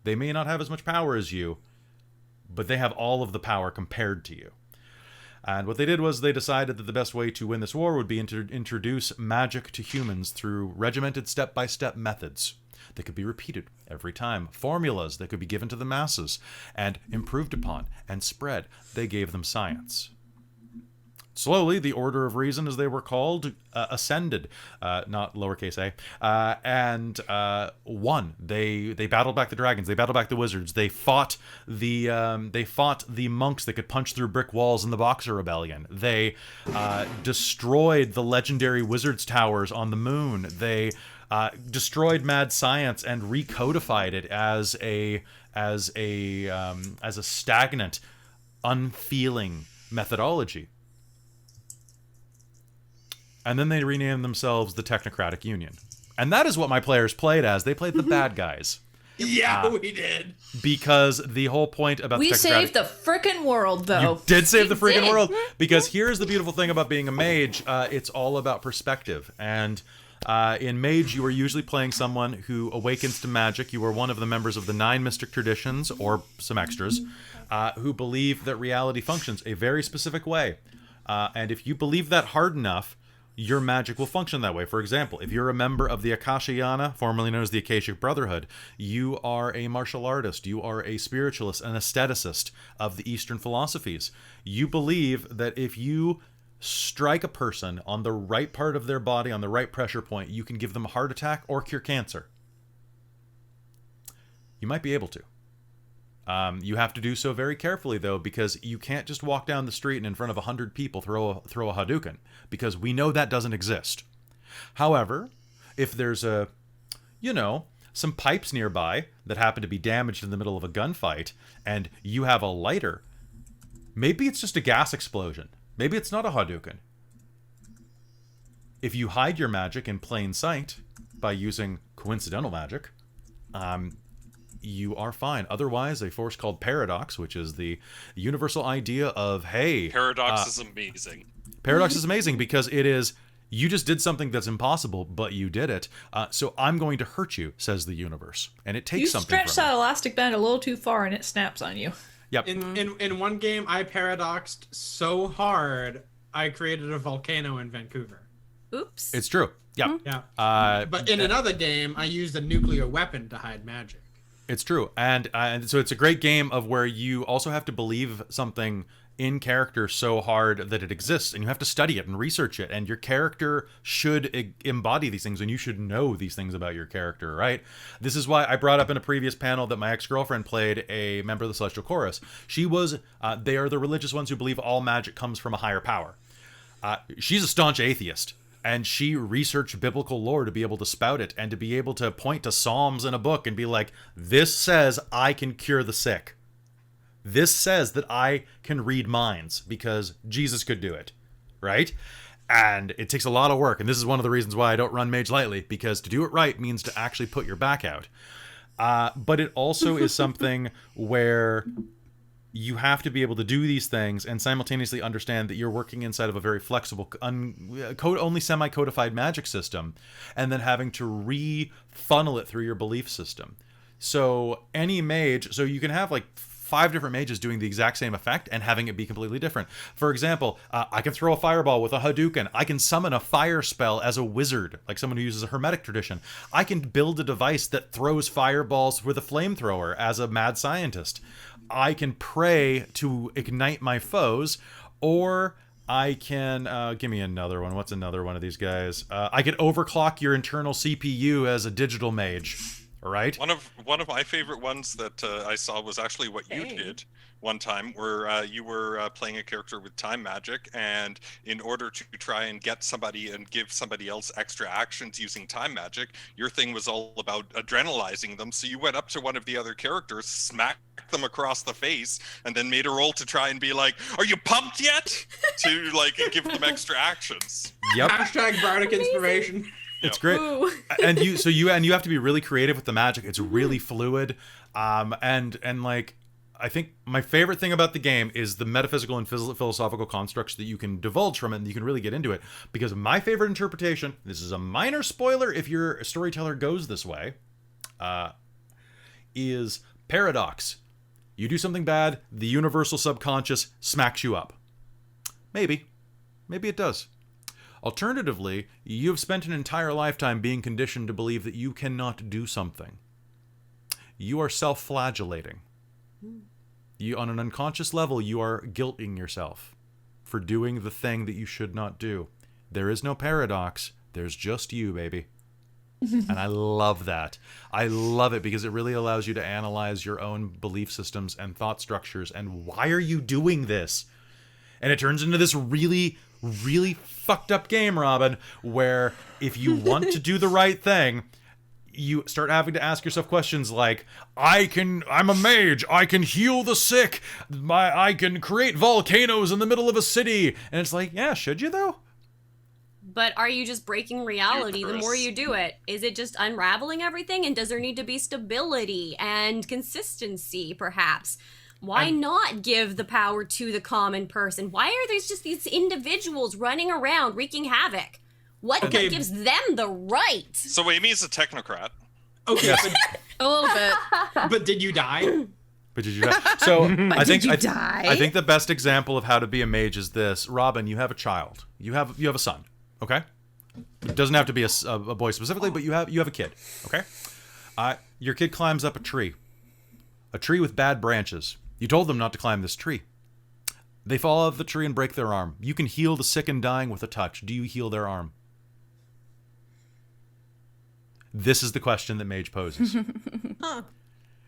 They may not have as much power as you, but they have all of the power compared to you. And what they did was they decided that the best way to win this war would be to introduce magic to humans through regimented step-by-step methods that could be repeated every time, formulas that could be given to the masses and improved upon and spread. They gave them science. Slowly, the Order of Reason, as they were called, ascended, not lowercase a, and won. They battled back the dragons. They battled back the wizards. They fought the monks that could punch through brick walls in the Boxer Rebellion. They destroyed the legendary wizards' towers on the moon. They destroyed mad science and recodified it as a stagnant, unfeeling methodology. And then they renamed themselves the Technocratic Union. And that is what my players played as. They played the bad guys. Yeah, we did. Because the whole point about we saved the frickin' world, though. You did save the frickin' world. Because here's the beautiful thing about being a mage. It's all about perspective. And in Mage, you are usually playing someone who awakens to magic. You are one of the members of the 9 mystic traditions, or some extras, who believe that reality functions a very specific way. And if you believe that hard enough, your magic will function that way. For example, if you're a member of the Akashayana, formerly known as the Akashic Brotherhood, you are a martial artist, you are a spiritualist, an aestheticist of the Eastern philosophies. You believe that if you strike a person on the right part of their body, on the right pressure point, you can give them a heart attack or cure cancer. You might be able to. You have to do so very carefully, though, because you can't just walk down the street and in front of 100 people throw a Hadouken, because we know that doesn't exist. However, if there's some pipes nearby that happen to be damaged in the middle of a gunfight, and you have a lighter, maybe it's just a gas explosion. Maybe it's not a Hadouken. If you hide your magic in plain sight by using coincidental magic, you are fine. Otherwise, a force called Paradox, which is the universal idea of, hey... Paradox is amazing. Paradox is amazing because it is, you just did something that's impossible, but you did it. So I'm going to hurt you, says the universe. And it takes something from You stretch that elastic band a little too far and it snaps on you. Yep. In one game, I paradoxed so hard, I created a volcano in Vancouver. Oops. It's true. Yeah. Yeah. But in another game, I used a nuclear weapon to hide magic. It's true. And so it's a great game of where you also have to believe something in character so hard that it exists, and you have to study it and research it, and your character should embody these things, and you should know these things about your character, right? This is why I brought up in a previous panel that my ex-girlfriend played a member of the Celestial Chorus. She was, they are the religious ones who believe all magic comes from a higher power. She's a staunch atheist. And she researched biblical lore to be able to spout it and to be able to point to Psalms in a book and be like, this says I can cure the sick. This says that I can read minds because Jesus could do it, right? And it takes a lot of work. And this is one of the reasons why I don't run Mage lightly, because to do it right means to actually put your back out. But it also is something where you have to be able to do these things and simultaneously understand that you're working inside of a very flexible, only semi-codified magic system, and then having to re-funnel it through your belief system. So any mage, so you can have like 5 different mages doing the exact same effect and having it be completely different. For example, I can throw a fireball with a Hadouken. I can summon a fire spell as a wizard, like someone who uses a hermetic tradition. I can build a device that throws fireballs with a flamethrower as a mad scientist. I can pray to ignite my foes, or I can, give me another one. What's another one of these guys? I can overclock your internal CPU as a digital mage, all right? One of my favorite ones that I saw was actually what you did one time, where you were playing a character with time magic, and in order to try and get somebody and give somebody else extra actions using time magic, your thing was all about adrenalizing them. So you went up to one of the other characters, smacked them across the face, and then made a roll to try and be like, "Are you pumped yet?" to like give them extra actions. Yep. Hashtag bardic inspiration. It's great. And you have to be really creative with the magic. It's really fluid. And like, I think my favorite thing about the game is the metaphysical and philosophical constructs that you can divulge from it, and you can really get into it. Because my favorite interpretation, this is a minor spoiler if your storyteller goes this way, is paradox. You do something bad, the universal subconscious smacks you up. Maybe it does. Alternatively, you've spent an entire lifetime being conditioned to believe that you cannot do something. You are self-flagellating. You, on an unconscious level, you are guilting yourself for doing the thing that you should not do. There is no paradox. There's just you, baby. And I love that. I love it because it really allows you to analyze your own belief systems and thought structures and why are you doing this? And it turns into this really, really fucked up game, Robin, where if you want to do the right thing, you start having to ask yourself questions like, I'm a mage, I can heal the sick, I can create volcanoes in the middle of a city. And it's like, yeah, should you though? But are you just breaking reality the more you do it? Is it just unraveling everything? And does there need to be stability and consistency, perhaps? Why not give the power to the common person? Why are there just these individuals running around wreaking havoc? What gives them the right? So Amy's a technocrat. Okay, Yes. A little bit. but did you die? But did you die? So I think die? I think the best example of how to be a mage is this. Robin, you have a child. You have a son. Okay. It doesn't have to be a boy specifically, but you have a kid. Okay. Your kid climbs up a tree with bad branches. You told them not to climb this tree. They fall out of the tree and break their arm. You can heal the sick and dying with a touch. Do you heal their arm? This is the question that Mage poses. Huh.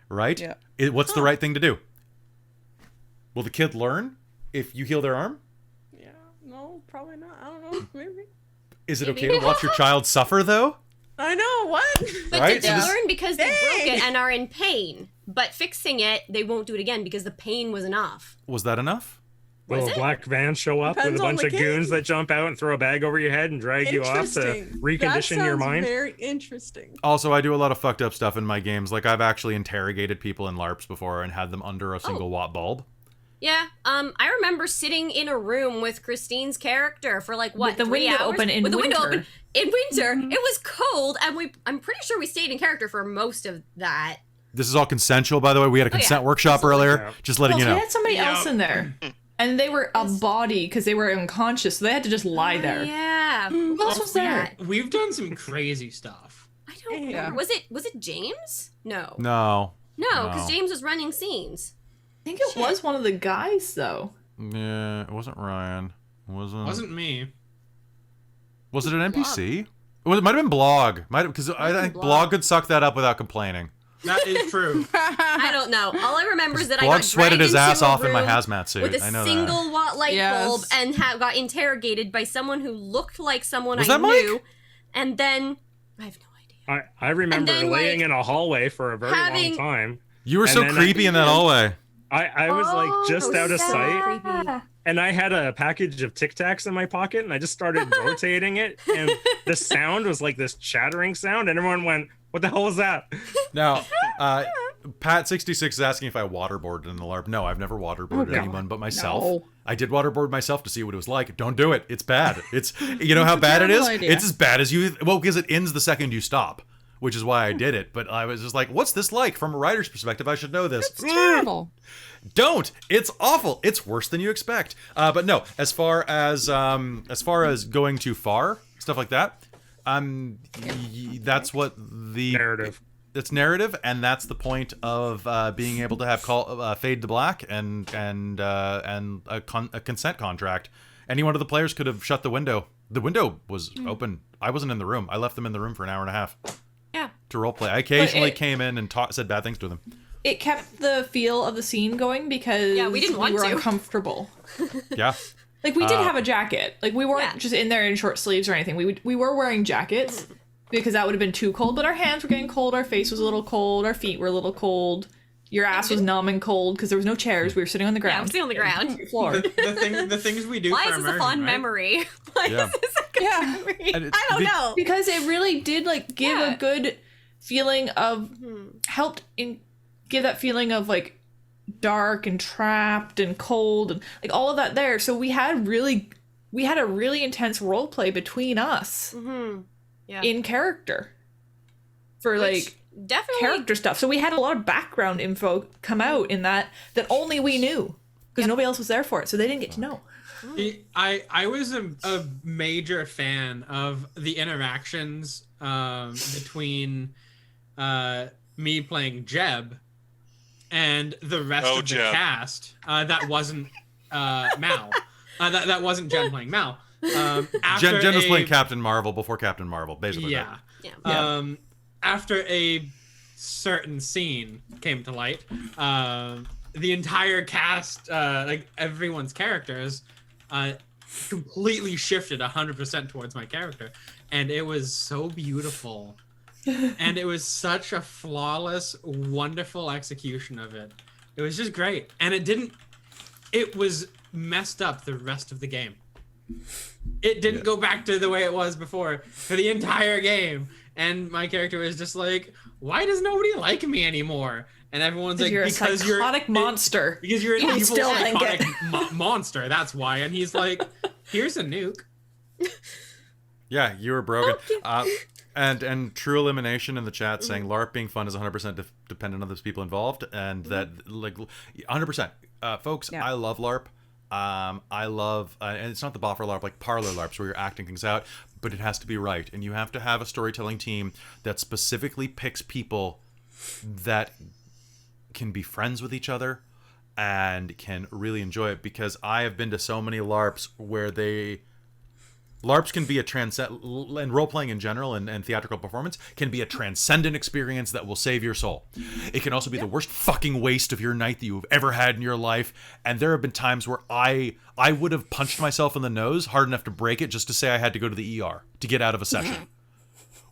Right? Yeah. What's the right thing to do? Will the kid learn if you heal their arm? Yeah. No, probably not. I don't know. Maybe. Is it okay to watch your child suffer, though? I know. What? But Right? did they learn because they broke it and are in pain? But fixing it, they won't do it again because the pain was enough. Was that enough? Will a black van show up Depends with a on bunch the of kid. goons that jump out and throw a bag over your head and drag you off to Interesting. recondition That your sounds mind? Very interesting. Also, I do a lot of fucked up stuff in my games. Like, I've actually interrogated people in LARPs before and had them under a single watt bulb. Yeah, I remember sitting in a room with Christine's character for like what, With the 3 window hours? open in With the window winter. open in winter. It was cold, and I'm pretty sure we stayed in character for most of that. This is all consensual, by the way. We had a consent workshop Absolutely. earlier. Just letting you Well, know. they had somebody else in there. And they were a body because they were unconscious, so they had to just lie there. Yeah. Who else was there? We've done some crazy stuff. I don't Yeah. remember. Was it James? No. No. No, because No. James was running scenes. I think it was one of the guys, though. Yeah, it wasn't Ryan. Wasn't me. Was it an NPC? It might have been Blogg. Because I think Blogg could suck that up without complaining. That is true. I don't know. All I remember is that I Blogg got sweated dragged his into ass a off in my room hazmat suit. with a I know single watt light Yes. bulb and got interrogated by someone who looked like someone Was I that Mike? knew. And then I have no idea. I remember And then, laying like, in a hallway for a very having- long time. You were And so then creepy in that hallway. I was like just out of sight. Yeah. And I had a package of Tic Tacs in my pocket, and I just started rotating it, and the sound was like this chattering sound, and everyone went, "What the hell was that?" Now, Pat66 is asking if I waterboarded in the LARP. No, I've never waterboarded no. anyone but myself. No. I did waterboard myself to see what it was like. Don't do it. It's bad. It's you know how bad it is? terrible idea. It's as bad as you because it ends the second you stop, which is why I did it. But I was just like, what's this like from a writer's perspective? I should know this. It's terrible. Don't. It's awful. It's worse than you expect. But no, as far as going too far, stuff like that, that's what the Narrative. It's narrative, and that's the point of being able to have fade to black and a consent contract. Any one of the players could have shut the window. The window was open. I wasn't in the room. I left them in the room for an hour and a half. Yeah. To roleplay. I occasionally it- came in and said bad things to them. It kept the feel of the scene going because Yeah, we didn't want were to. uncomfortable. Yeah. Like, we did have a jacket. Like, we weren't Yeah. just in there in short sleeves or anything. We were wearing jackets because that would have been too cold, but our hands were getting cold, our face was a little cold, our feet were a little cold. Your ass was numb and cold because there was no chairs. We were sitting on the Yeah, I'm ground. sitting on the ground. Floor. The things we do Why for is this a immersion, fond right? memory? Why Yeah. is this a good Yeah. memory? And it's I don't be- know. Because it really did, like, give Yeah. a good feeling of give that feeling of, like, dark and trapped and cold and like all of that there. So we had a really intense role play between us Yeah. in character for Which like definitely character stuff. So we had a lot of background info come out in that only we knew because nobody else was there for it, so they didn't get to know. I was a major fan of the interactions between me playing Jeb and the rest Oh, of the Jeb. cast that wasn't Mal. That wasn't Jeb playing Mal. After Jen was a- playing Captain Marvel before Captain Marvel, basically. Yeah. Yeah. After a certain scene came to light, the entire cast, like everyone's characters, completely shifted 100% towards my character, and it was so beautiful. And it was such a flawless, wonderful execution of it. It was just great, and it was messed up the rest of the game. It didn't go back to the way it was before for the entire game. And my character was just like, why does nobody like me anymore? And everyone's like, You're a because psychotic monster. because you're an You evil still think psychotic monster. That's why. And he's like, here's a nuke. Yeah, you were broken. And true elimination in the chat saying LARP being fun is 100% dependent on those people involved, and that like 100%. Folks, Yeah. I love LARP. I love, and it's not the boffer LARP, like parlor LARPs where you're acting things out, but it has to be right. And you have to have a storytelling team that specifically picks people that can be friends with each other and can really enjoy it, because I have been to so many LARPs where LARPs can be a and role-playing in general and theatrical performance can be a transcendent experience that will save your soul. It can also be the worst fucking waste of your night that you've ever had in your life. And there have been times where I would have punched myself in the nose hard enough to break it just to say I had to go to the ER to get out of a session.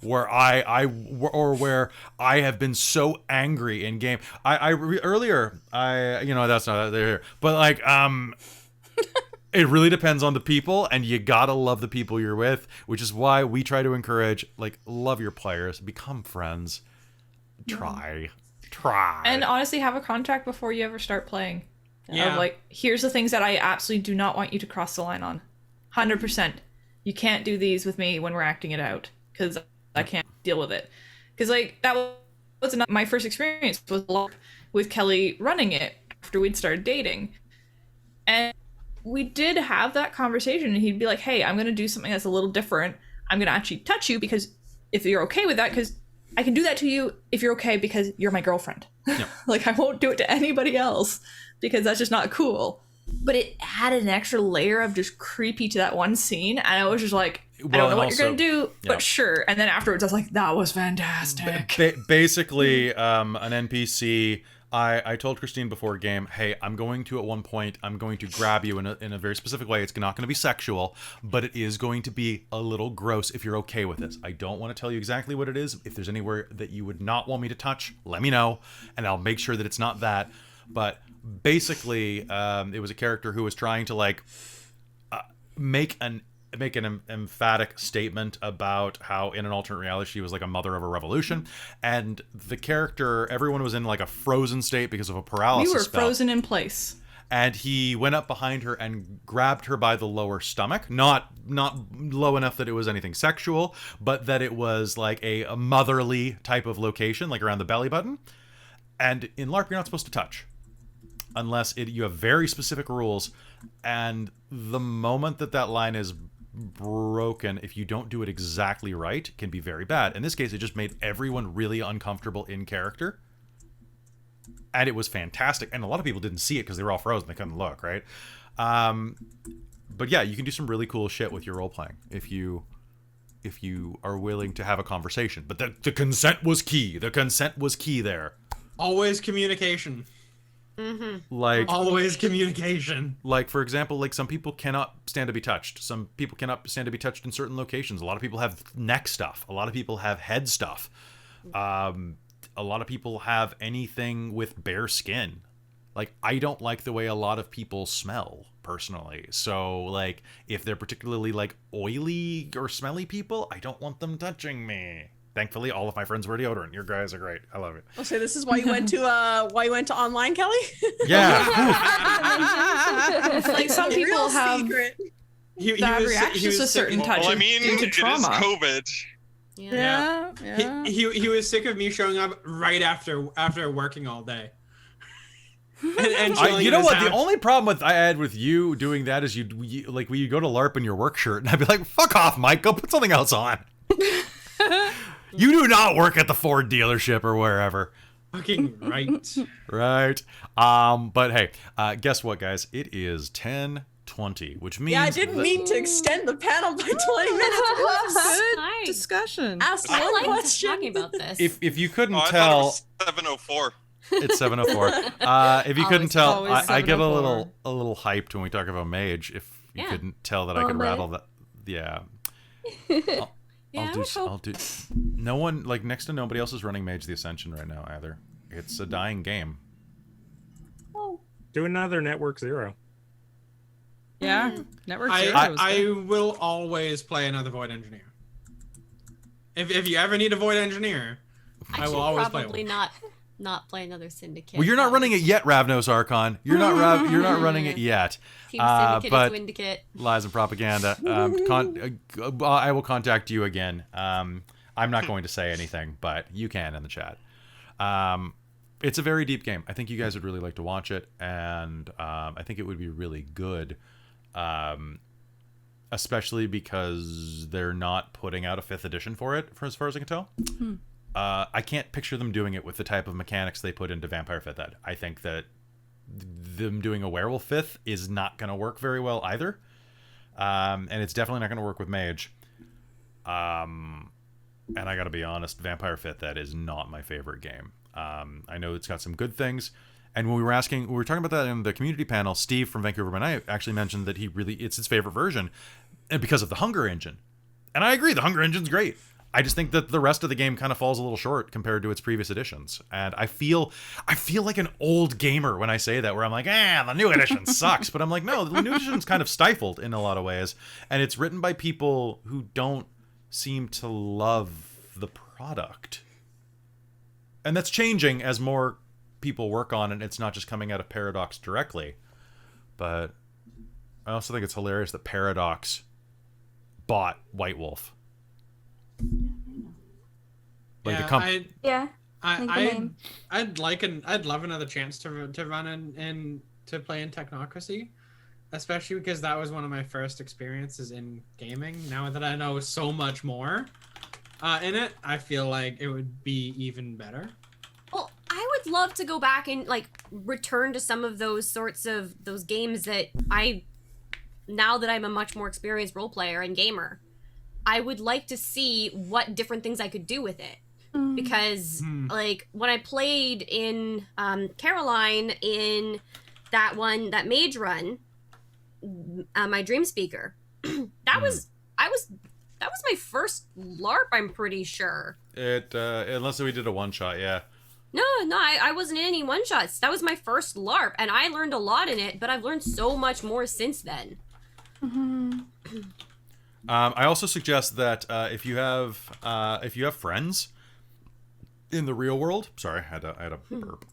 Where where I have been so angry in game. Earlier, that's not there, but like, it really depends on the people, and you gotta love the people you're with, which is why we try to encourage, like, love your players, become friends, try. And honestly, have a contract before you ever start playing. Yeah. Of like, here's the things that I absolutely do not want you to cross the line on. 100%. You can't do these with me when we're acting it out, because I can't deal with it. Because, like, that was not my first experience with Kelly running it after we'd started dating. And we did have that conversation, and he'd be like, hey, I'm going to do something that's a little different. I'm going to actually touch you, because if you're okay with that, because I can do that to you if you're okay, because you're my girlfriend. Yeah. Like, I won't do it to anybody else, because that's just not cool. But it had an extra layer of just creepy to that one scene, and I was just like, I don't know what you're going to do, but sure. And then afterwards, I was like, that was fantastic. Basically, an NPC... I told Christine before game, hey, I'm going to grab you in a very specific way. It's not going to be sexual, but it is going to be a little gross if you're okay with this. I don't want to tell you exactly what it is. If there's anywhere that you would not want me to touch, let me know, and I'll make sure that it's not that. But basically, it was a character who was trying to, like, make an emphatic statement about how in an alternate reality she was like a mother of a revolution, and the character, everyone was in like a frozen state because of a paralysis we were spell. Frozen in place, and he went up behind her and grabbed her by the lower stomach, not low enough that it was anything sexual, but that it was like a motherly type of location, like around the belly button. And in LARP, you're not supposed to touch unless you have very specific rules, and the moment that line is broken, if you don't do it exactly right, it can be very bad. In this case, it just made everyone really uncomfortable in character, and it was fantastic. And a lot of people didn't see it because they were all frozen, they couldn't look, right? But yeah, you can do some really cool shit with your role playing if you are willing to have a conversation. But the consent was key. The consent was key there. Always communication. Mm-hmm. Like, always communication. Like, for example, like, some people cannot stand to be touched. Some people cannot stand to be touched in certain locations. A lot of people have neck stuff. A lot of people have head stuff. A lot of people have anything with bare skin. Like, I don't like the way a lot of people smell, personally. So, like, if they're particularly, like, oily or smelly people, I don't want them touching me. Thankfully, all of my friends wear deodorant. Your guys are great. I love it. I'll say this is why you went to online, Kelly. Yeah. Like, some people have bad reactions to certain touches due to trauma. It is COVID. Yeah. He was sick of me showing up right after working all day. and you know what? The only problem I had with you doing that is you like, when you go to LARP in your work shirt, and I'd be like, "Fuck off, Mike. Go put something else on." You do not work at the Ford dealership or wherever. Fucking right. Right. But hey, guess what, guys? It is 10:20, which means... Yeah, I didn't mean to extend the panel by 20 minutes. Good discussion. Ask I one like question. talking about this. If you couldn't I tell... thought it was 7:04. It's 7:04. If you couldn't tell, I get a 7:04. little hyped when we talk about Mage. If you Yeah. couldn't tell that I could rattle that... Yeah. I'll do. No one, like, next to nobody else is running Mage the Ascension right now either. It's a dying game. Do another Network Zero. Yeah, Network Zero was I good. will always play another Void Engineer. If you ever need a Void Engineer, I will always play probably one. not play another Syndicate. Well, you're not running it yet, Ravnos Archon. You're not running it yet. Team Syndicate but is Windicate. lies and propaganda. I will contact you again. I'm not going to say anything, but you can in the chat. it's a very deep game. I think you guys would really like to watch it, and I think it would be really good, especially because they're not putting out a 5th edition for it, for as far as I can tell. I can't picture them doing it with the type of mechanics they put into Vampire 5th Ed. I think that them doing a Werewolf 5th is not going to work very well either, and it's definitely not going to work with Mage. And I gotta be honest, Vampire 5th Ed is not my favorite game. I know it's got some good things, and when we were talking about that in the community panel, Steve from Vancouver by Night actually mentioned that it's his favorite version, and because of the Hunger Engine. And I agree, the Hunger Engine's great. I just think that the rest of the game kind of falls a little short compared to its previous editions, and I feel like an old gamer when I say that, where I'm like, the new edition sucks, but I'm like, no, the new edition's kind of stifled in a lot of ways, and it's written by people who don't seem to love the product. And that's changing as more people work on it. It's not just coming out of Paradox directly. But I also think it's hilarious that Paradox bought White Wolf. Like I'd love another chance to run and to play in Technocracy. Especially because that was one of my first experiences in gaming. Now that I know so much more in it, I feel like it would be even better. Well, I would love to go back and like return to some of those sorts of those games that now that I'm a much more experienced role player and gamer, I would like to see what different things I could do with it. Because like when I played in Caroline in that Mage run, my Dream Speaker, that was my first LARP, I'm pretty sure. Unless we did a one-shot, yeah. No, I wasn't in any one-shots. That was my first LARP, and I learned a lot in it, but I've learned so much more since then. I also suggest that if you have friends in the real world, sorry, I had a burp.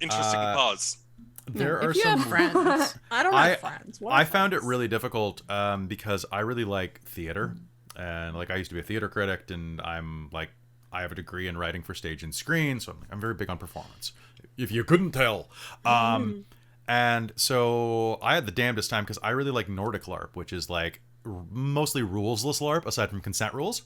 Interesting pause. There are if you some have friends. I don't have friends. What I found it really difficult because I really like theater, and like I used to be a theater critic, and I have a degree in writing for stage and screen, so I'm very big on performance. If you couldn't tell, and so I had the damnedest time because I really like Nordic LARP, which is like mostly rulesless LARP aside from consent rules.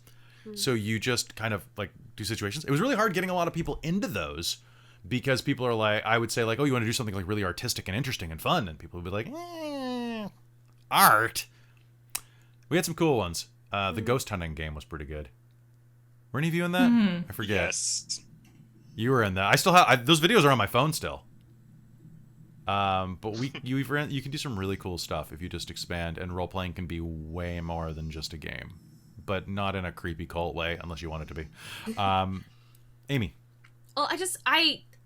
So you just kind of like do situations. It was really hard getting a lot of people into those. Because people are like, I would say like, oh, you want to do something like really artistic and interesting and fun, and people would be like, art. We had some cool ones. The ghost hunting game was pretty good. Were any of you in that? I forget. Yes. You were in that. I still have those videos are on my phone still. But you can do some really cool stuff if you just expand, and role playing can be way more than just a game, but not in a creepy cult way unless you want it to be. Amy. Well,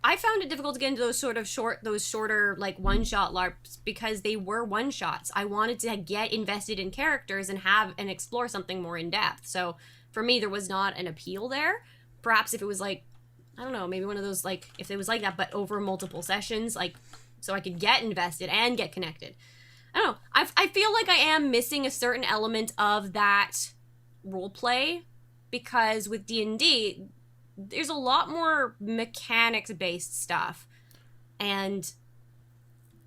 I found it difficult to get into those shorter like one-shot LARPs because they were one-shots. I wanted to get invested in characters and explore something more in depth. So for me, there was not an appeal there. Perhaps if it was like, I don't know, maybe one of those like, if it was like that but over multiple sessions, like so I could get invested and get connected. I don't know. I feel like I am missing a certain element of that role play because with D&D, there's a lot more mechanics-based stuff, and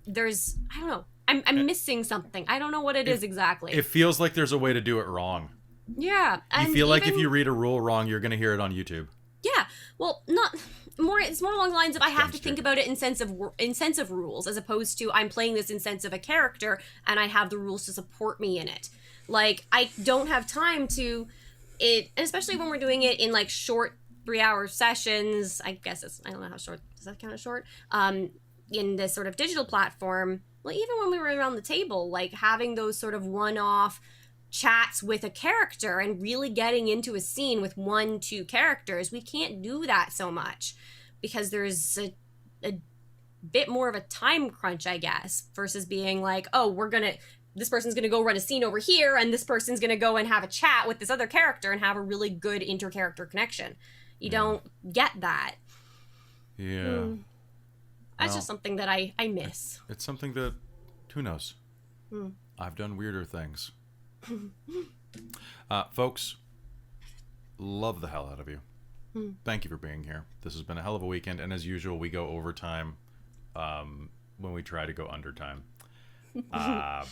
there's, I don't know, I'm missing something. I don't know what it is exactly. It feels like there's a way to do it wrong. Yeah. You feel like if you read a rule wrong, you're going to hear it on YouTube. Yeah. Well, it's more along the lines of I have to think about it in sense of rules, as opposed to I'm playing this in sense of a character, and I have the rules to support me in it. Like, I don't have time to, and especially when we're doing it in, like, short 3-hour sessions, I guess I don't know how short, does that count as short? In this sort of digital platform, well, even when we were around the table, like having those sort of one-off chats with a character and really getting into a scene with 1-2 characters, we can't do that so much because there's a bit more of a time crunch, I guess, versus being like, oh, this person's gonna go run a scene over here, and this person's gonna go and have a chat with this other character and have a really good inter-character connection. You don't get that. Yeah. That's just something that I miss. It's something that, who knows? I've done weirder things. Folks, love the hell out of you. thank you for being here. This has been a hell of a weekend, and as usual, we go overtime when we try to go under time.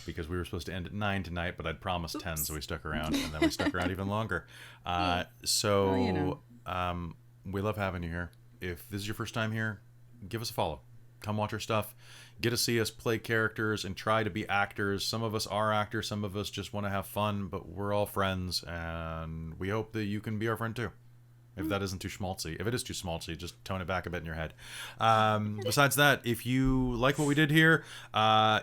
Because we were supposed to end at 9 tonight, but I'd promised 10, so we stuck around, and then we stuck around even longer. We love having you here. If this is your first time here, give us a follow. Come watch our stuff. Get to see us play characters and try to be actors. Some of us are actors, some of us just want to have fun, but we're all friends, and we hope that you can be our friend too. If that isn't too schmaltzy. If it is too schmaltzy, just tone it back a bit in your head. Besides that, if you like what we did here,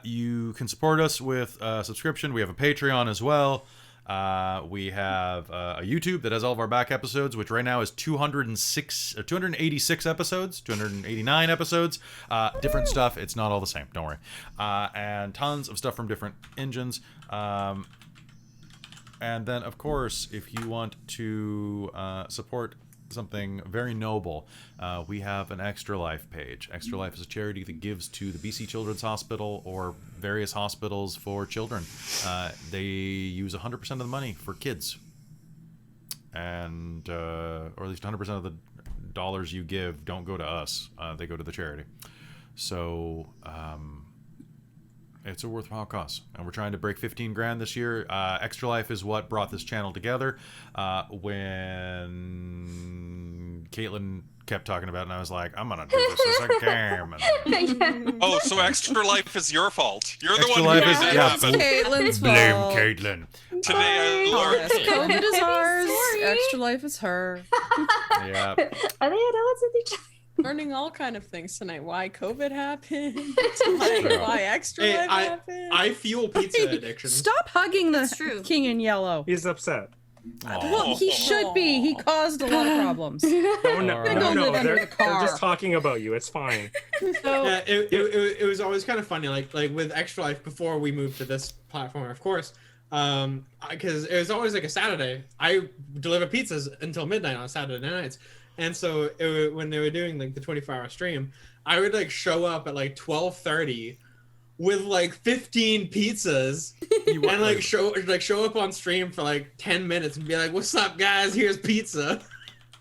you can support us with a subscription. We have a Patreon as well. We have a YouTube that has all of our back episodes, which right now is 286 episodes, 289 episodes. Different stuff. It's not all the same. Don't worry. And tons of stuff from different engines. And then, of course, if you want to support something very noble, we have an Extra Life page. Extra Life is a charity that gives to the BC Children's Hospital or various hospitals for children. They use 100% of the money for kids. And, or at least 100% of the dollars you give don't go to us. They go to the charity. So, it's a worthwhile cause, and we're trying to break 15 grand this year. Extra Life is what brought this channel together. When Caitlin kept talking about it, and I was like, I'm gonna do this as a game. Oh, so Extra Life is your fault. You're the Extra one Life who is- made it yeah, happen. Caitlin's Blame fault. Caitlin. Today I learned. COVID is ours. Sorry. Extra Life is her. Yeah. Are they at odds with each other? Learning all kind of things tonight. Why COVID happened. Why Extra Hey, Life happened. I fuel pizza addiction. Stop hugging the That's true. king in yellow. He's upset. Well, he should be. He caused a lot of problems. No, Alright. Go live under they're the car. just talking about you. It's fine. So Yeah, it was always kind of funny, like with Extra Life before we moved to this platform, of course, because it was always like a Saturday. I deliver pizzas until midnight on Saturday nights, and so when they were doing like the 24-hour stream, I would like show up at like 12:30 with like 15 pizzas and like show up on stream for like 10 minutes and be like, "What's up, guys? Here's pizza."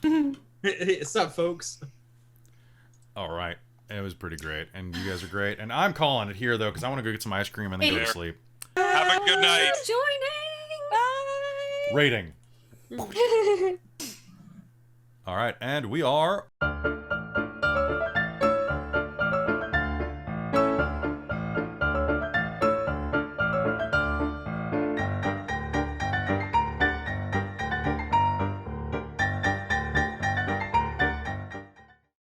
What's up, folks? All right. It was pretty great, and you guys are great. And I'm calling it here though, because I want to go get some ice cream and then go to Hey. sleep. Have a good night. Joining. Rating. All right, and we are